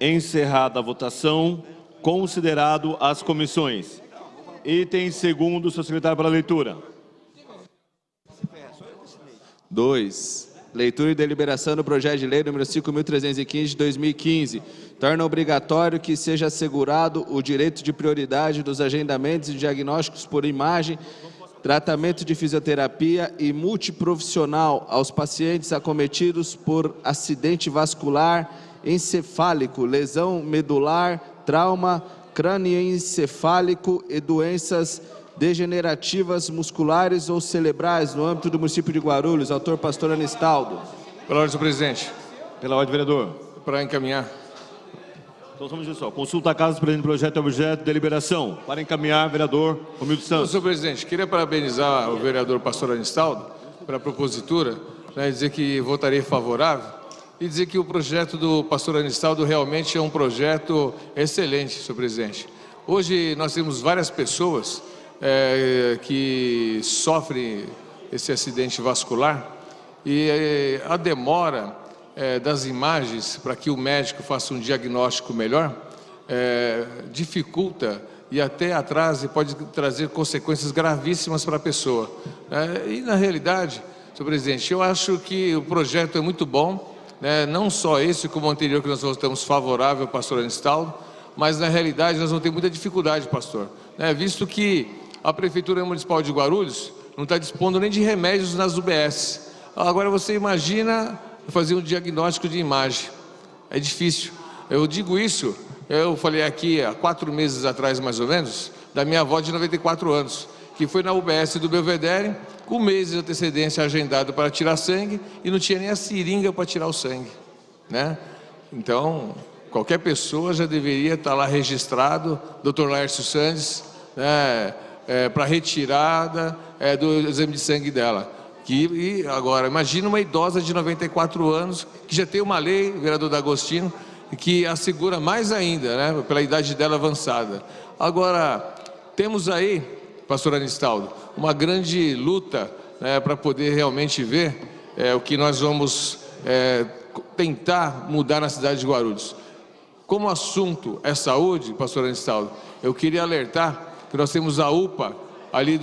Encerrada a votação, considerado as comissões. Item segundo, senhor secretário para a leitura. 2. Leitura e deliberação do projeto de lei número 5.315 de 2015. Torna obrigatório que seja assegurado o direito de prioridade dos agendamentos e diagnósticos por imagem, tratamento de fisioterapia e multiprofissional aos pacientes acometidos por acidente vascular encefálico, lesão medular, trauma crânioencefálico e doenças degenerativas musculares ou cerebrais no âmbito do município de Guarulhos. Autor Pastor Anistaldo. Pela ordem, senhor presidente. Pela ordem, vereador. Para encaminhar. Então, vamos dizer só. Consulta a casa do presente projeto é objeto de deliberação. Para encaminhar, vereador Romildo Santos. Senhor presidente, queria parabenizar o vereador Pastor Anistaldo pela propositura, dizer que votarei favorável e dizer que o projeto do pastor Anistaldo realmente é um projeto excelente, senhor presidente. Hoje nós temos várias pessoas que sofrem esse acidente vascular e a demora das imagens para que o médico faça um diagnóstico melhor dificulta e até atrasa e pode trazer consequências gravíssimas para a pessoa. E na realidade, senhor presidente, eu acho que o projeto é muito bom, não só esse como o anterior que nós votamos favorável ao pastor Anistaldo, mas na realidade nós vamos ter muita dificuldade, pastor, visto que a Prefeitura Municipal de Guarulhos não está dispondo nem de remédios nas UBS. Agora você imagina fazer um diagnóstico de imagem, é difícil. Eu digo isso, eu falei aqui há 4 meses atrás mais ou menos, da minha avó de 94 anos, que foi na UBS do Belvedere, com meses de antecedência agendado para tirar sangue e não tinha nem a seringa para tirar o sangue, Então, qualquer pessoa já deveria estar lá registrado, Dr. Laércio Sandes, para retirada do exame de sangue dela. E agora, imagina uma idosa de 94 anos, que já tem uma lei, vereador D'Agostino, que assegura mais ainda, pela idade dela avançada. Agora, temos aí, pastor Anistaldo, uma grande luta para poder realmente ver o que nós vamos tentar mudar na cidade de Guarulhos. Como o assunto é saúde, pastor Anistaldo, eu queria alertar que nós temos a UPA ali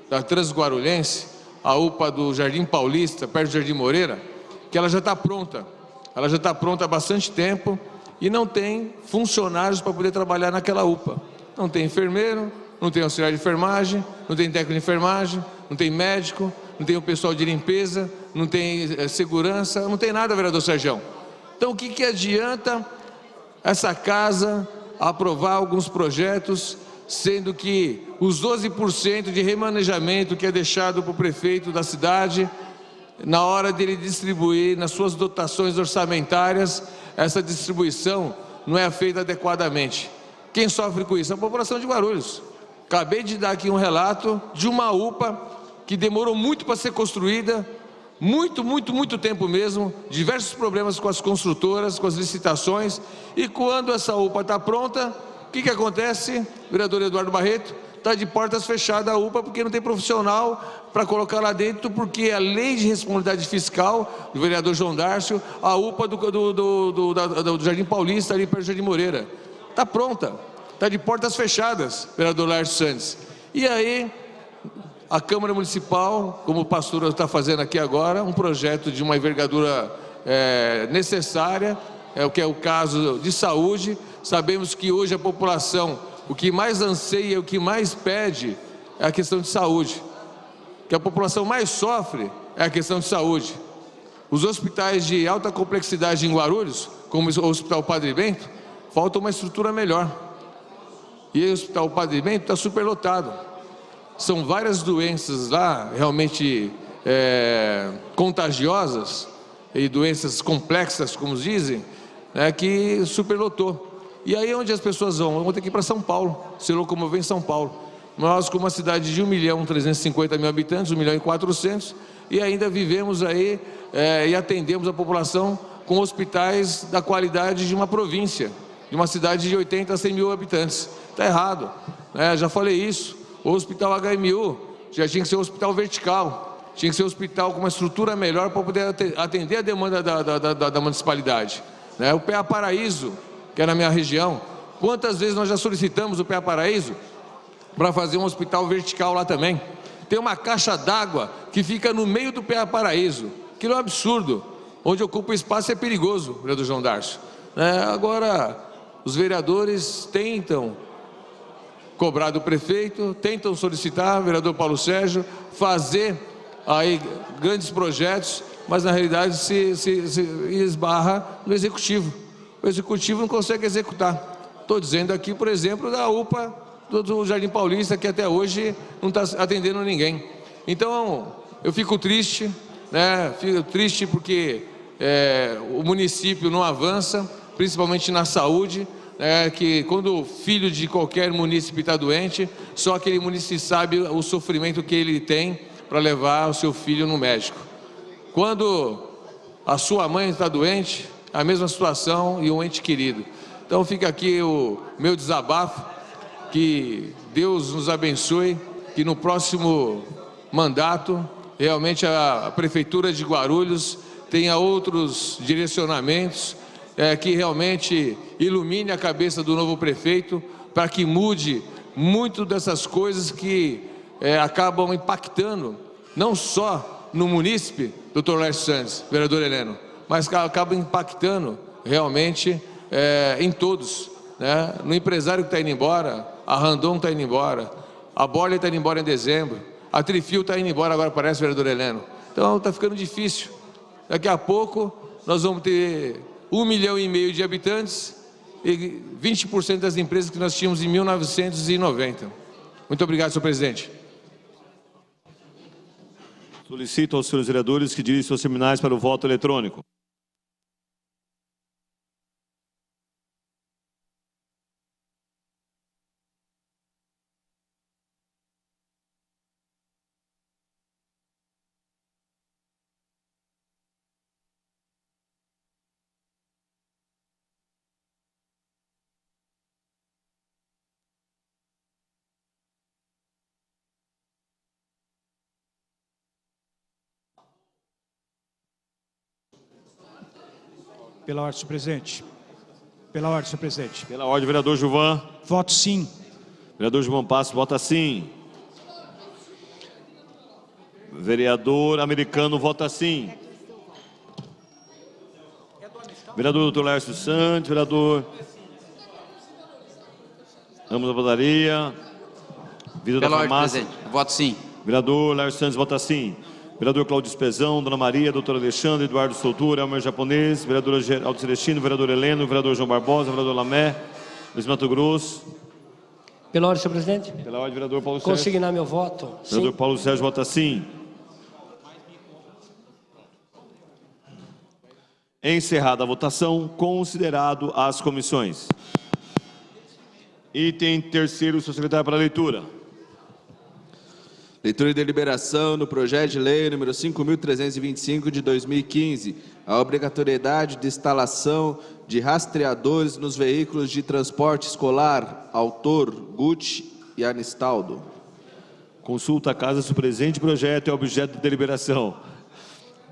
da Transguarulhense, a UPA do Jardim Paulista, perto do Jardim Moreira, que ela já está pronta. Ela já está pronta há bastante tempo e não tem funcionários para poder trabalhar naquela UPA. Não tem enfermeiro, não tem auxiliar de enfermagem, não tem técnico de enfermagem, não tem médico, não tem o pessoal de limpeza, não tem segurança, não tem nada, vereador Sergião. Então, o que adianta essa casa aprovar alguns projetos, sendo que os 12% de remanejamento que é deixado para o prefeito da cidade, na hora dele distribuir nas suas dotações orçamentárias, essa distribuição não é feita adequadamente. Quem sofre com isso? A população de Guarulhos. Acabei de dar aqui um relato de uma UPA que demorou muito para ser construída, muito tempo mesmo, diversos problemas com as construtoras, com as licitações, e quando essa UPA está pronta, o que acontece, vereador Eduardo Barreto? Está de portas fechadas a UPA porque não tem profissional para colocar lá dentro, porque a lei de responsabilidade fiscal do vereador João Dárcio, a UPA do Jardim Paulista, ali perto do Jardim Moreira, está pronta, está de portas fechadas, vereador Laércio Santos. E aí, a Câmara Municipal, como o pastor está fazendo aqui agora, um projeto de uma envergadura necessária, o que é o caso de saúde. Sabemos que hoje a população, o que mais anseia, o que mais pede é a questão de saúde. O que a população mais sofre é a questão de saúde. Os hospitais de alta complexidade em Guarulhos, como o Hospital Padre Bento, falta uma estrutura melhor. E o Hospital Padre Bento está superlotado. São várias doenças lá, realmente contagiosas, e doenças complexas, como dizem, que superlotou. E aí onde as pessoas vão ter que ir para São Paulo, se locomover em São Paulo. Nós, como uma cidade de 1.350.000 habitantes, 1.400.000, e ainda vivemos aí e atendemos a população com hospitais da qualidade de uma província, de uma cidade de 80 a 100 mil habitantes. Está errado, já falei isso. O Hospital HMU já tinha que ser um hospital vertical, tinha que ser um hospital com uma estrutura melhor para poder atender a demanda da municipalidade. O PA Paraíso, que é na minha região, quantas vezes nós já solicitamos o PA Paraíso para fazer um hospital vertical lá também? Tem uma caixa d'água que fica no meio do PA Paraíso, aquilo é um absurdo, onde ocupa o espaço é perigoso, vereador João Dárcio. Agora, os vereadores tentam cobrar do prefeito, tentam solicitar, vereador Paulo Sérgio, fazer aí grandes projetos, mas na realidade se esbarra no executivo. O executivo não consegue executar. Estou dizendo aqui, por exemplo, da UPA do Jardim Paulista, que até hoje não está atendendo ninguém. Então, eu fico triste, fico triste porque o município não avança, principalmente na saúde, que quando o filho de qualquer munícipe está doente, só aquele munícipe sabe o sofrimento que ele tem para levar o seu filho no médico. Quando a sua mãe está doente, a mesma situação, e um ente querido. Então fica aqui o meu desabafo, que Deus nos abençoe, que no próximo mandato, realmente a Prefeitura de Guarulhos tenha outros direcionamentos, que realmente ilumine a cabeça do novo prefeito, para que mude muito dessas coisas que acabam impactando, não só no munícipe, doutor Laércio Santos, vereador Heleno, mas acabam impactando realmente em todos, no empresário que está indo embora, a Randon está indo embora, a Borley está indo embora em dezembro, a Trifil está indo embora agora, parece, vereador Heleno. Então está ficando difícil. Daqui a pouco nós vamos ter 1,5 milhão de habitantes e 20% das empresas que nós tínhamos em 1990. Muito obrigado, senhor presidente. Solicito aos senhores vereadores que dirigem seus terminais para o voto eletrônico. Pela ordem, senhor presidente. Pela ordem, senhor presidente. Pela ordem, vereador Gilvan. Voto sim. Vereador Gilvan Passos, vota sim. Vereador Americano vota sim. Vereador doutor Lércio Santos, vereador Ramos da Padaria, Vida da Pela ordem, Farmácia. presidente. Voto sim. Vereador Lércio Santos vota sim. Vereador Cláudio Espezão, Dona Maria, doutor Alexandre, Eduardo Soutura, Elmer Japonês, vereador Geraldo Celestino, vereador Heleno, vereador João Barbosa, vereador Lamé, Luiz Mato Grosso. Pela ordem, senhor presidente. Pela ordem, vereador Paulo Sérgio. Consignar meu voto. Vereador Sim. Paulo Sérgio vota sim. Encerrada a votação, considerado as comissões. Item terceiro, senhor secretário, para leitura. Leitura e deliberação no projeto de lei número 5.325 de 2015, a obrigatoriedade de instalação de rastreadores nos veículos de transporte escolar, autor Gucci e Anistaldo. Consulta a casa se o presente projeto é objeto de deliberação.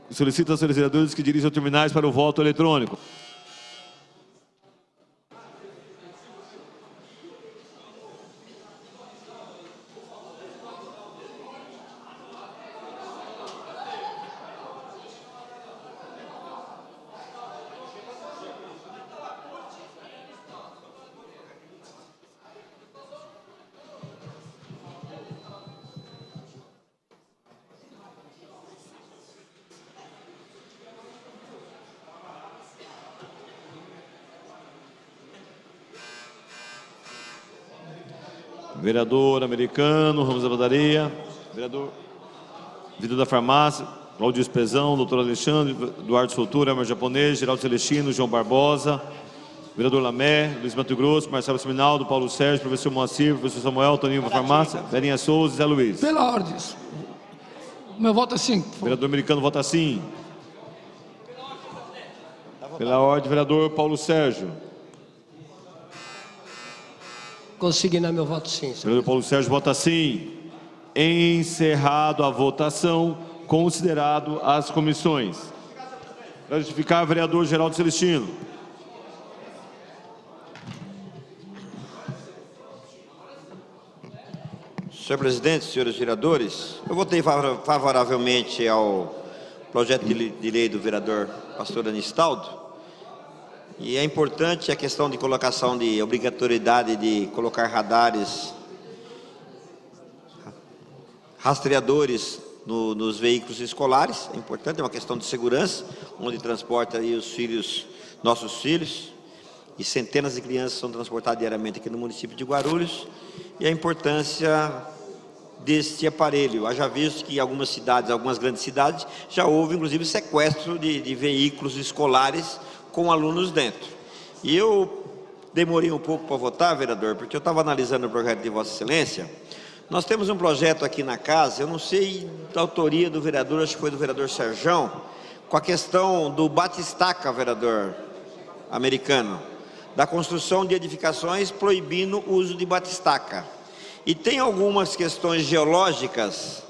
Solicito aos legisladores que dirijam terminais para o voto eletrônico. Vereador Americano, Ramos da Padaria, vereador Vida da Farmácia, Cláudio Espezão, doutor Alexandre, Eduardo Soutura, Elmer Japonês, Geraldo Celestino, João Barbosa, vereador Lamé, Luiz Mato Grosso, Marcelo Seminaldo, Paulo Sérgio, professor Moacir, professor Samuel, Toninho da Farmácia, Verinha Souza e Zé Luiz. Pela ordem. Meu voto é sim. Vereador Americano vota sim. Pela ordem, vereador Paulo Sérgio. Consignar meu voto, sim. Vereador Paulo Sérgio vota sim. Encerrado a votação, considerado as comissões. Para justificar, vereador Geraldo Celestino. Senhor presidente, senhores vereadores, eu votei favoravelmente ao projeto de lei do vereador pastor Anistaldo. E é importante a questão de colocação de obrigatoriedade de colocar rastreadores nos veículos escolares. É importante, é uma questão de segurança, onde transporta aí os filhos, nossos filhos, e centenas de crianças são transportadas diariamente aqui no município de Guarulhos, e a importância deste aparelho. Haja visto que em algumas cidades, algumas grandes cidades, já houve inclusive sequestro de veículos escolares com alunos dentro. E eu demorei um pouco para votar, vereador, porque eu estava analisando o projeto de Vossa Excelência. Nós temos um projeto aqui na casa, eu não sei da autoria do vereador, acho que foi do vereador Serjão, com a questão do batistaca, vereador Americano, da construção de edificações proibindo o uso de batistaca. E tem algumas questões geológicas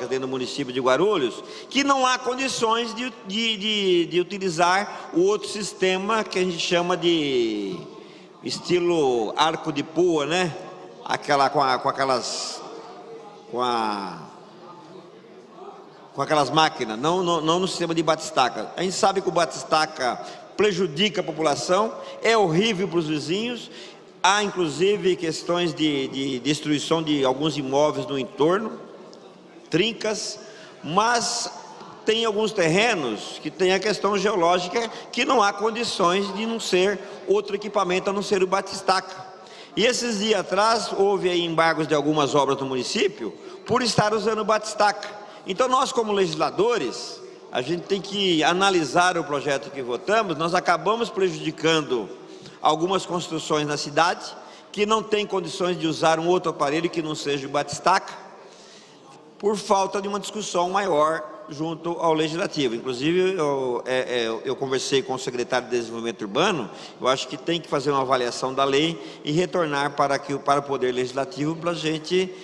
dentro do município de Guarulhos, que não há condições de utilizar o outro sistema que a gente chama de estilo arco de pua, né? Com aquelas máquinas, não no sistema de batistaca. A gente sabe que o batistaca prejudica a população, é horrível para os vizinhos, há inclusive questões de destruição de alguns imóveis no entorno, trincas, mas tem alguns terrenos que tem a questão geológica que não há condições de não ser outro equipamento a não ser o batistaca. E esses dias atrás houve aí embargos de algumas obras do município por estar usando o batistaca. Então nós, como legisladores, a gente tem que analisar o projeto que votamos. Nós acabamos prejudicando algumas construções na cidade que não têm condições de usar um outro aparelho que não seja o batistaca, por falta de uma discussão maior junto ao Legislativo. Inclusive, eu conversei com o secretário de Desenvolvimento Urbano, eu acho que tem que fazer uma avaliação da lei e retornar para o Poder Legislativo para a gente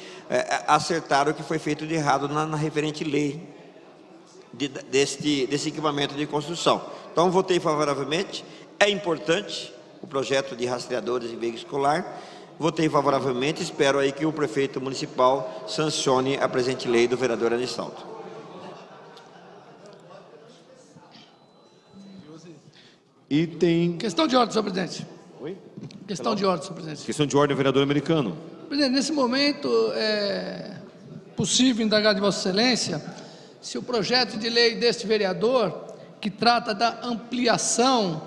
acertar o que foi feito de errado na referente lei desse equipamento de construção. Então, votei favoravelmente. É importante o projeto de rastreadores em veículo escolar. Votei favoravelmente, espero aí que o prefeito municipal sancione a presente lei do vereador Anissalto. Item... Questão de ordem, senhor presidente. Oi? Questão de ordem, senhor presidente. Questão de ordem, vereador americano. Presidente, nesse momento é possível indagar de Vossa Excelência se o projeto de lei deste vereador, que trata da ampliação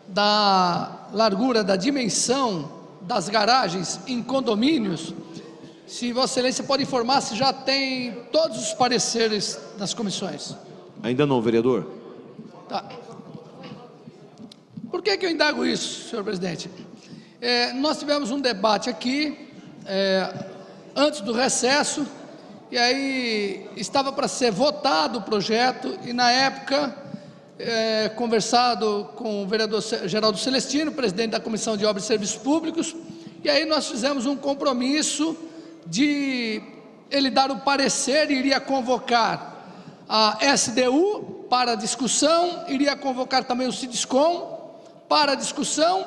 da largura, da dimensão das garagens em condomínios, se Vossa Excelência pode informar se já tem todos os pareceres das comissões. Ainda não, vereador. Tá. Por que eu indago isso, senhor presidente? Nós tivemos um debate aqui, antes do recesso, e aí estava para ser votado o projeto, e na época, conversado com o vereador Geraldo Celestino, presidente da Comissão de Obras e Serviços Públicos, e aí nós fizemos um compromisso de ele dar o parecer, iria convocar a SDU para discussão, iria convocar também o Sidiscom para discussão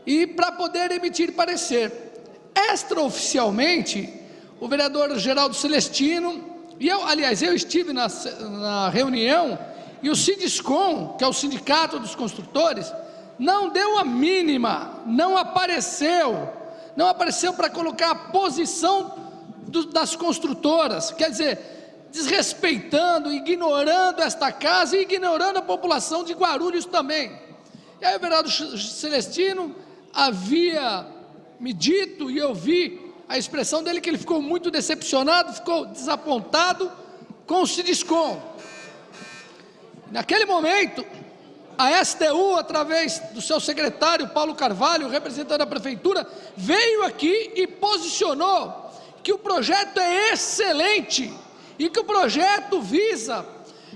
e para poder emitir parecer. Extraoficialmente, o vereador Geraldo Celestino, e eu estive na reunião, e o Sidiscom, que é o Sindicato dos Construtores, não deu a mínima, não apareceu para colocar a posição das construtoras, quer dizer, desrespeitando, ignorando esta casa e ignorando a população de Guarulhos também. E aí o vereador Celestino havia me dito, e eu vi a expressão dele, que ele ficou muito decepcionado, ficou desapontado com o Sidiscom. Naquele momento, a SDU, através do seu secretário Paulo Carvalho, representante da prefeitura, veio aqui e posicionou que o projeto é excelente e que o projeto visa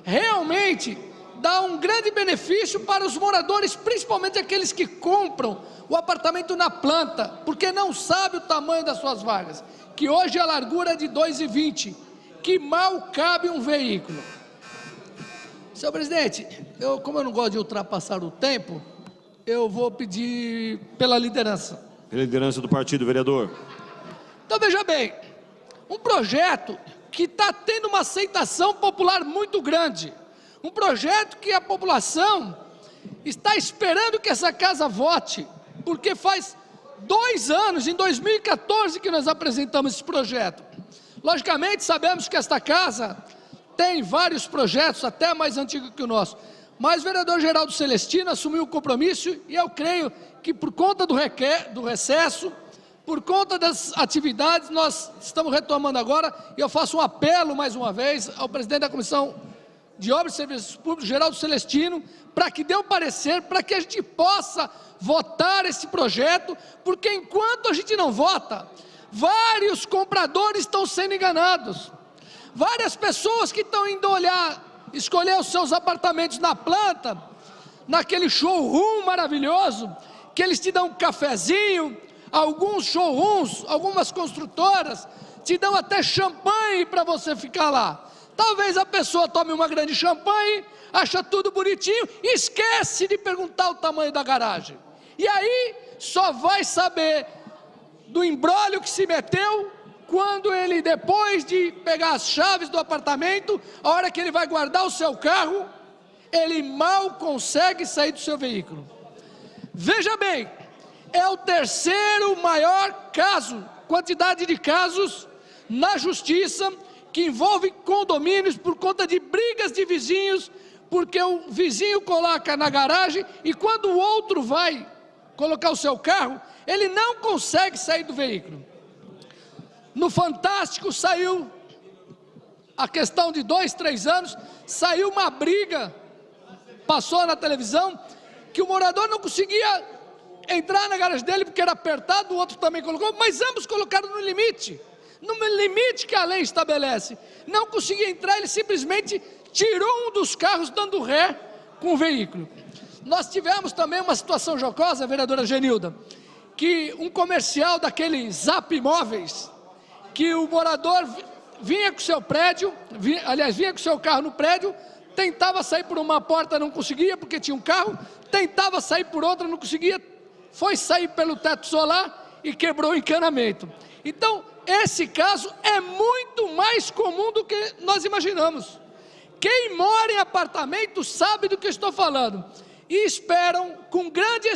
realmente dar um grande benefício para os moradores, principalmente aqueles que compram o apartamento na planta, porque não sabe o tamanho das suas vagas, que hoje a largura é de 2,20, que mal cabe um veículo. Senhor presidente, como eu não gosto de ultrapassar o tempo, eu vou pedir pela liderança. Pela liderança do partido, vereador. Então veja bem, um projeto que está tendo uma aceitação popular muito grande, um projeto que a população está esperando que essa casa vote, porque faz 2 anos, em 2014, que nós apresentamos esse projeto. Logicamente, sabemos que esta casa tem vários projetos, até mais antigos que o nosso, mas o vereador Geraldo Celestino assumiu o compromisso, e eu creio que por conta do recesso, por conta das atividades, nós estamos retomando agora, e eu faço um apelo mais uma vez ao presidente da Comissão de Obras e Serviços Públicos, Geraldo Celestino, para que dê um parecer, para que a gente possa votar esse projeto, porque enquanto a gente não vota, vários compradores estão sendo enganados, várias pessoas que estão indo escolher os seus apartamentos na planta, naquele showroom maravilhoso, que eles te dão um cafezinho, alguns showrooms, algumas construtoras, te dão até champanhe para você ficar lá. Talvez a pessoa tome uma grande champanhe, acha tudo bonitinho e esquece de perguntar o tamanho da garagem. E aí só vai saber do imbróglio que se meteu quando ele, depois de pegar as chaves do apartamento, a hora que ele vai guardar o seu carro, ele mal consegue sair do seu veículo. Veja bem, é o 3º maior caso, quantidade de casos na justiça, que envolve condomínios por conta de brigas de vizinhos, porque o vizinho coloca na garagem e quando o outro vai colocar o seu carro, ele não consegue sair do veículo. No Fantástico saiu, a questão de 2, 3 anos, saiu uma briga, passou na televisão, que o morador não conseguia entrar na garagem dele porque era apertado, o outro também colocou, mas ambos colocaram no limite que a lei estabelece. Não conseguia entrar, ele simplesmente tirou um dos carros dando ré com o veículo. Nós tivemos também uma situação jocosa, vereadora Genilda, que um comercial daquele Zap Imóveis, que o morador vinha com seu prédio, vinha com seu carro no prédio, tentava sair por uma porta, não conseguia porque tinha um carro, tentava sair por outra, não conseguia, foi sair pelo teto solar e quebrou o encanamento. Então, esse caso é muito mais comum do que nós imaginamos. Quem mora em apartamento sabe do que estou falando e esperam com grande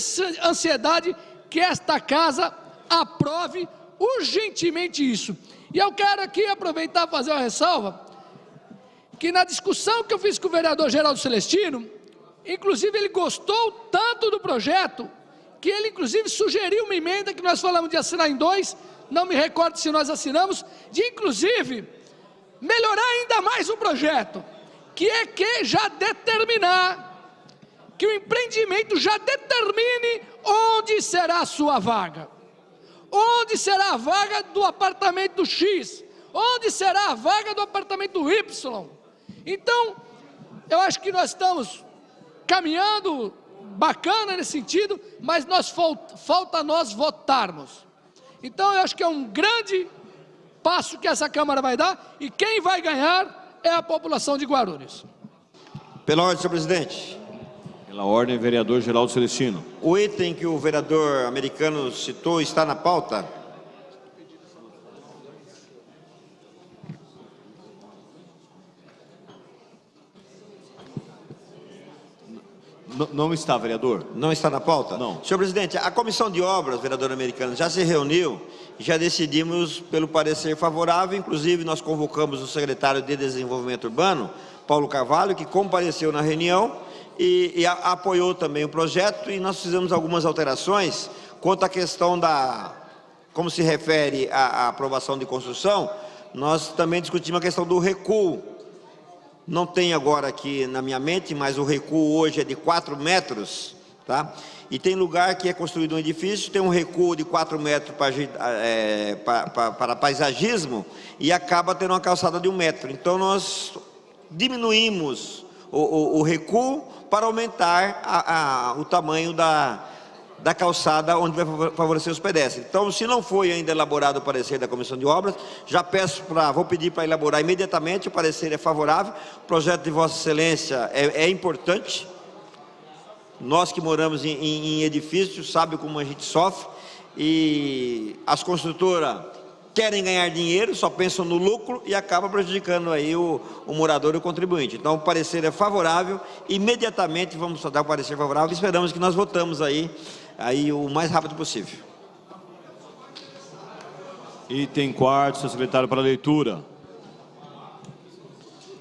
ansiedade que esta casa aprove urgentemente isso. E eu quero aqui aproveitar e fazer uma ressalva, que na discussão que eu fiz com o vereador Geraldo Celestino, inclusive ele gostou tanto do projeto, que ele inclusive sugeriu uma emenda que nós falamos de assinar em 2, não me recordo se nós assinamos, de inclusive melhorar ainda mais o projeto, que é que já determinar, que o empreendimento já determine onde será a sua vaga. Onde será a vaga do apartamento X? Onde será a vaga do apartamento Y? Então, eu acho que nós estamos caminhando bacana nesse sentido, mas falta nós votarmos. Então, eu acho que é um grande passo que essa Câmara vai dar, e quem vai ganhar é a população de Guarulhos. Pela ordem, senhor presidente. Pela ordem, vereador Geraldo Celestino. O item que o vereador americano citou está na pauta? Não está, vereador. Não está na pauta? Não. Senhor presidente, a comissão de obras, vereador americano, já se reuniu e já decidimos pelo parecer favorável. Inclusive, nós convocamos o secretário de Desenvolvimento Urbano, Paulo Carvalho, que compareceu na reunião e apoiou também o projeto, e nós fizemos algumas alterações quanto à questão como se refere à aprovação de construção. Nós também discutimos a questão do recuo. Não tem agora aqui na minha mente, mas o recuo hoje é de 4 metros, tá? E tem lugar que é construído um edifício, tem um recuo de 4 metros para paisagismo e acaba tendo uma calçada de 1 metro. Então nós diminuímos o recuo para aumentar o tamanho da calçada onde vai favorecer os pedestres. Então, se não foi ainda elaborado o parecer da Comissão de Obras, já vou pedir para elaborar imediatamente. O parecer é favorável. O projeto de Vossa Excelência é importante. Nós que moramos em edifícios sabemos como a gente sofre, e as construtoras querem ganhar dinheiro, só pensam no lucro e acabam prejudicando aí o morador e o contribuinte. Então, o parecer é favorável. Imediatamente vamos dar o parecer favorável e esperamos que nós votamos aí o mais rápido possível. Item 4º, senhor secretário, para leitura.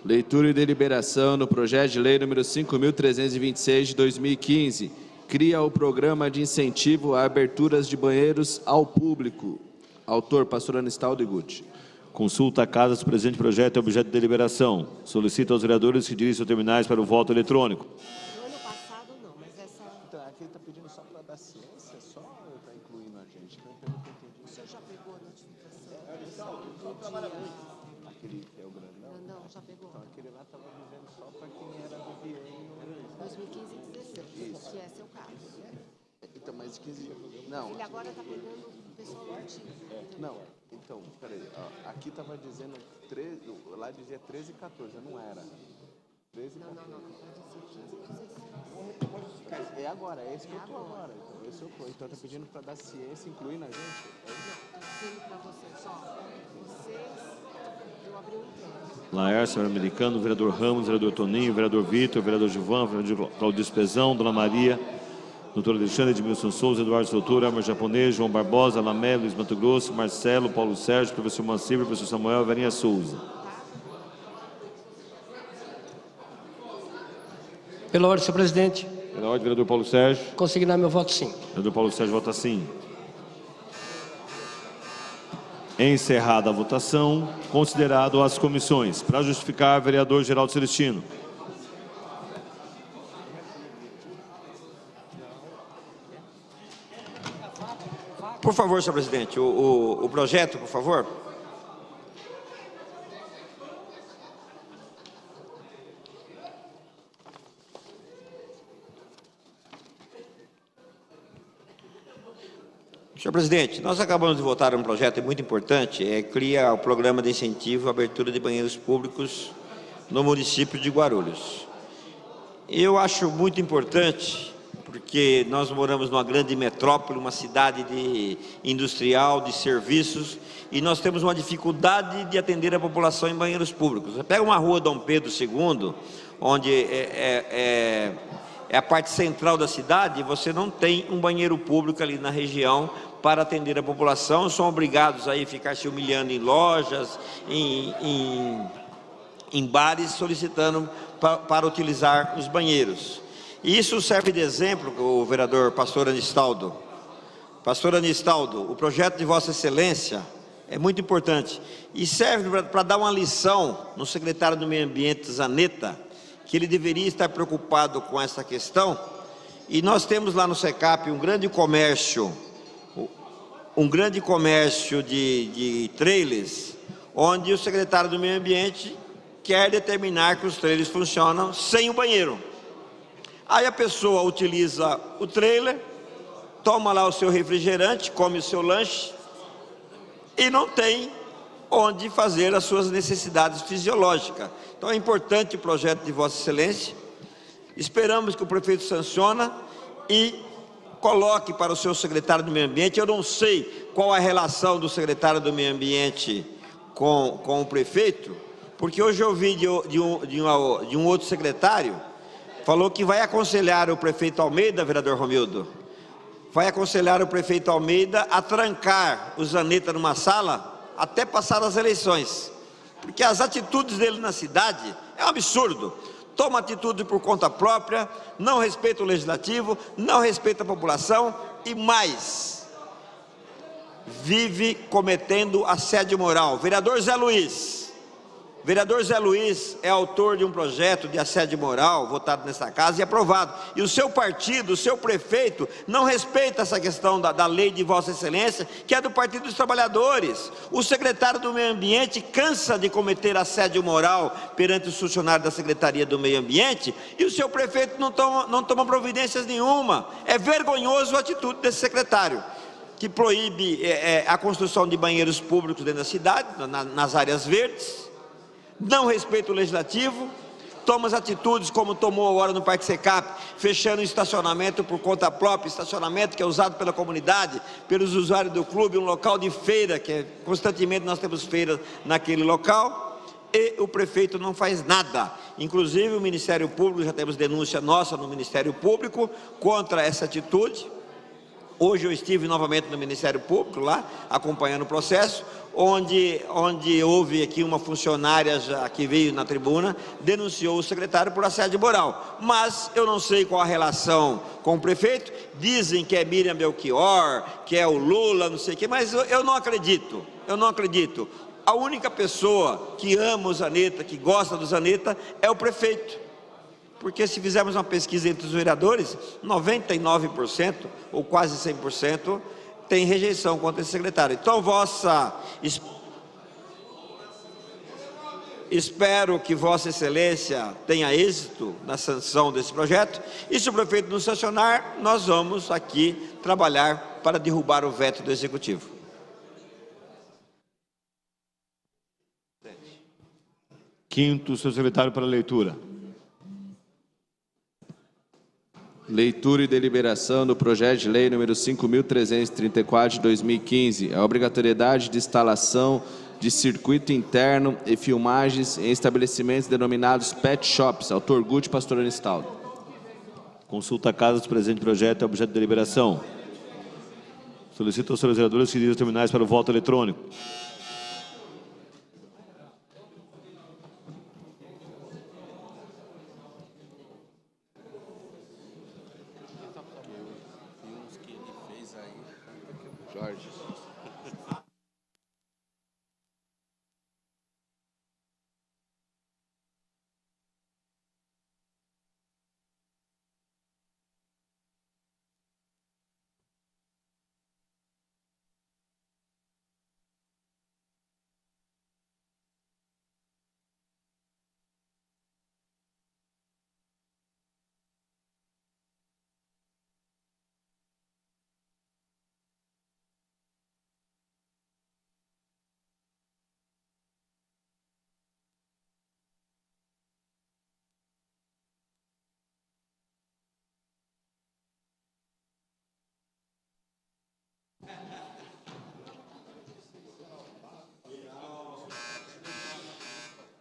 Leitura e deliberação do projeto de lei número 5.326 de 2015. Cria o programa de incentivo a aberturas de banheiros ao público. Autor, pastor Anistaldo Iguchi. Consulta a casa se o presente projeto é objeto de deliberação. Solicita aos vereadores que dirigem seus terminais para o voto eletrônico. No ano passado não, mas essa... Então, aqui ele está pedindo só para dar ciência, só ou está incluindo a gente? Pelo que eu entendi. O senhor já pegou a notificação? Aquele é o grandão? Não, já pegou. Então, aquele lá estava dizendo só para quem era do biênio 2015 e 2016, que é seu caso. Então, mas 15... Não. Ele agora está pegando o pessoal antigo. Não, então, peraí, ó, aqui estava dizendo 13, lá dizia 13 e 14, não era? 13 e 14. Não, é agora, é esse que eu tô agora. Então, esse eu tô. Então, tá pedindo para dar ciência, incluir na gente? Não, estou dizendo para vocês, ó, eu abri um tempo. Laércio, vereador americano, vereador Ramos, vereador Toninho, vereador Vitor, vereador Gilvan, vereador Claudio Pezão, Dona Maria, doutor Alexandre, Edmilson Souza, Eduardo Soutura, Amor Japonês, João Barbosa, Lamé, Luiz Mato Grosso, Marcelo, Paulo Sérgio, professor Mancíbio, professor Samuel, Verinha Souza. Pela ordem, senhor presidente. Pela ordem, vereador Paulo Sérgio. Consignar meu voto sim. Vereador Paulo Sérgio vota sim. Encerrada a votação, considerado as comissões. Para justificar, vereador Geraldo Celestino. Por favor, senhor presidente, o projeto, por favor. Senhor presidente, nós acabamos de votar um projeto muito importante, cria o programa de incentivo à abertura de banheiros públicos no município de Guarulhos. Eu acho muito importante, porque nós moramos numa grande metrópole, uma cidade industrial, de serviços, e nós temos uma dificuldade de atender a população em banheiros públicos. Você pega uma rua Dom Pedro II, onde é a parte central da cidade, e você não tem um banheiro público ali na região para atender a população, são obrigados a ficar se humilhando em lojas, em bares, solicitando para utilizar os banheiros. E isso serve de exemplo, o vereador Pastor Anistaldo. Pastor Anistaldo, o projeto de Vossa Excelência é muito importante e serve para dar uma lição no secretário do Meio Ambiente, Zanetta, que ele deveria estar preocupado com essa questão. E nós temos lá no SECAP um grande comércio de trailers, onde o secretário do Meio Ambiente quer determinar que os trailers funcionam sem o banheiro. Aí a pessoa utiliza o trailer, toma lá o seu refrigerante, come o seu lanche e não tem onde fazer as suas necessidades fisiológicas. Então é importante o projeto de Vossa Excelência. Esperamos que o prefeito sancione e coloque para o seu secretário do Meio Ambiente. Eu não sei qual a relação do secretário do Meio Ambiente com o prefeito, porque hoje eu ouvi de um outro secretário, falou que vai aconselhar o prefeito Almeida, vereador Romildo, vai aconselhar o prefeito Almeida a trancar o Zanetta numa sala até passar as eleições, porque as atitudes dele na cidade é um absurdo. Toma atitude por conta própria, não respeita o legislativo, não respeita a população e mais, vive cometendo assédio moral. Vereador Zé Luiz é autor de um projeto de assédio moral votado nessa casa e aprovado, e o seu partido, o seu prefeito não respeita essa questão da lei de Vossa Excelência, que é do Partido dos Trabalhadores. O secretário do Meio Ambiente cansa de cometer assédio moral perante os funcionários da Secretaria do Meio Ambiente, e o seu prefeito não toma providências nenhuma. É vergonhoso a atitude desse secretário, que proíbe a construção de banheiros públicos dentro da cidade, nas áreas verdes, não respeita o legislativo, toma as atitudes como tomou agora no Parque SECAP, fechando o estacionamento por conta própria, estacionamento que é usado pela comunidade, pelos usuários do clube, um local de feira, que constantemente nós temos feiras naquele local, e o prefeito não faz nada. Inclusive o Ministério Público, já temos denúncia nossa no Ministério Público contra essa atitude. Hoje eu estive novamente no Ministério Público, lá, acompanhando o processo, onde houve aqui uma funcionária que veio na tribuna, denunciou o secretário por assédio moral. Mas eu não sei qual a relação com o prefeito, dizem que é Miriam Belchior, que é o Lula, não sei o quê, mas eu não acredito, A única pessoa que ama o Zanetta, que gosta do Zanetta, é o prefeito. Porque se fizermos uma pesquisa entre os vereadores, 99% ou quase 100% tem rejeição contra esse secretário. Então, espero que Vossa Excelência tenha êxito na sanção desse projeto, e se o prefeito nos sancionar, nós vamos aqui trabalhar para derrubar o veto do Executivo. Quinto, seu secretário para leitura. Leitura e deliberação do projeto de lei número 5.334 de 2015, a obrigatoriedade de instalação de circuito interno e filmagens em estabelecimentos denominados pet shops. Autor Guti, Pastor Anistaldo. Consulta a casa do presente projeto é objeto de deliberação. Solicito aos senhores vereadores que dizem terminais para o voto eletrônico.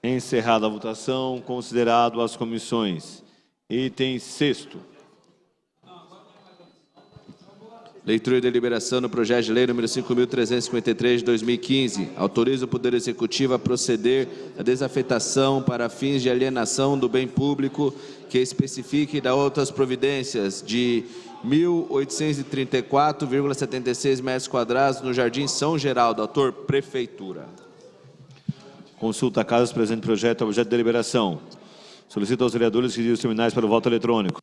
Encerrada a votação, considerado as comissões. Item 6º. Leitura e deliberação no projeto de lei número 5.353 de 2015. Autoriza o Poder Executivo a proceder à desafetação para fins de alienação do bem público que especifique da outras providências de 1.834,76 metros quadrados no Jardim São Geraldo. Autor, Prefeitura. Consulta a casa, presente projeto, objeto de deliberação. Solicito aos vereadores que os terminais para o voto eletrônico.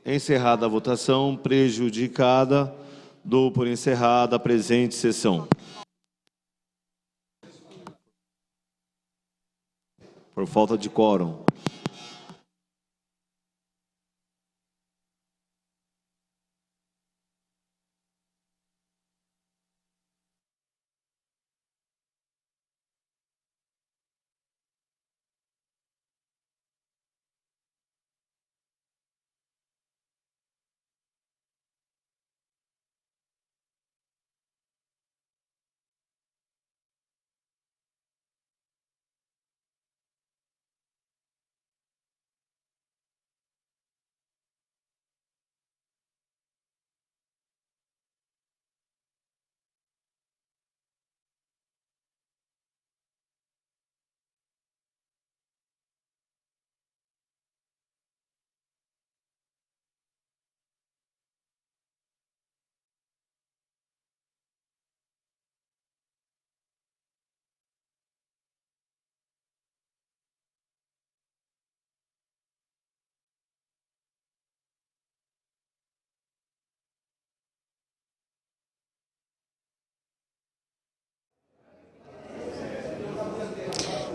Encerrada a votação, prejudicada, dou por encerrada a presente sessão. Por falta de quórum.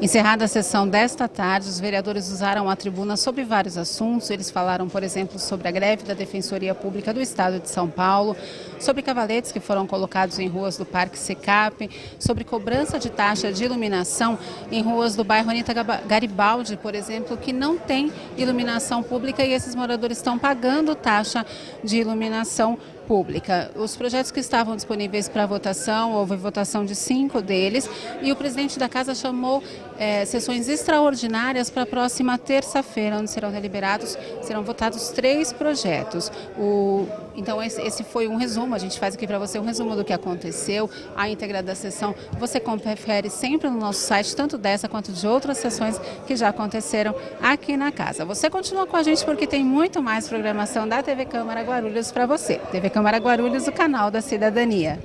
Encerrada a sessão desta tarde, os vereadores usaram a tribuna sobre vários assuntos. Eles falaram, por exemplo, sobre a greve da Defensoria Pública do Estado de São Paulo, sobre cavaletes que foram colocados em ruas do Parque Secap, sobre cobrança de taxa de iluminação em ruas do bairro Anita Garibaldi, por exemplo, que não tem iluminação pública e esses moradores estão pagando taxa de iluminação pública. Os projetos que estavam disponíveis para votação, houve votação de 5 deles e o presidente da casa chamou sessões extraordinárias para a próxima terça-feira, onde serão votados 3 projetos. Então esse foi um resumo, a gente faz aqui para você um resumo do que aconteceu, a íntegra da sessão você confere sempre no nosso site, tanto dessa quanto de outras sessões que já aconteceram aqui na casa. Você continua com a gente porque tem muito mais programação da TV Câmara Guarulhos para você. TV Câmara Guarulhos, o canal da cidadania.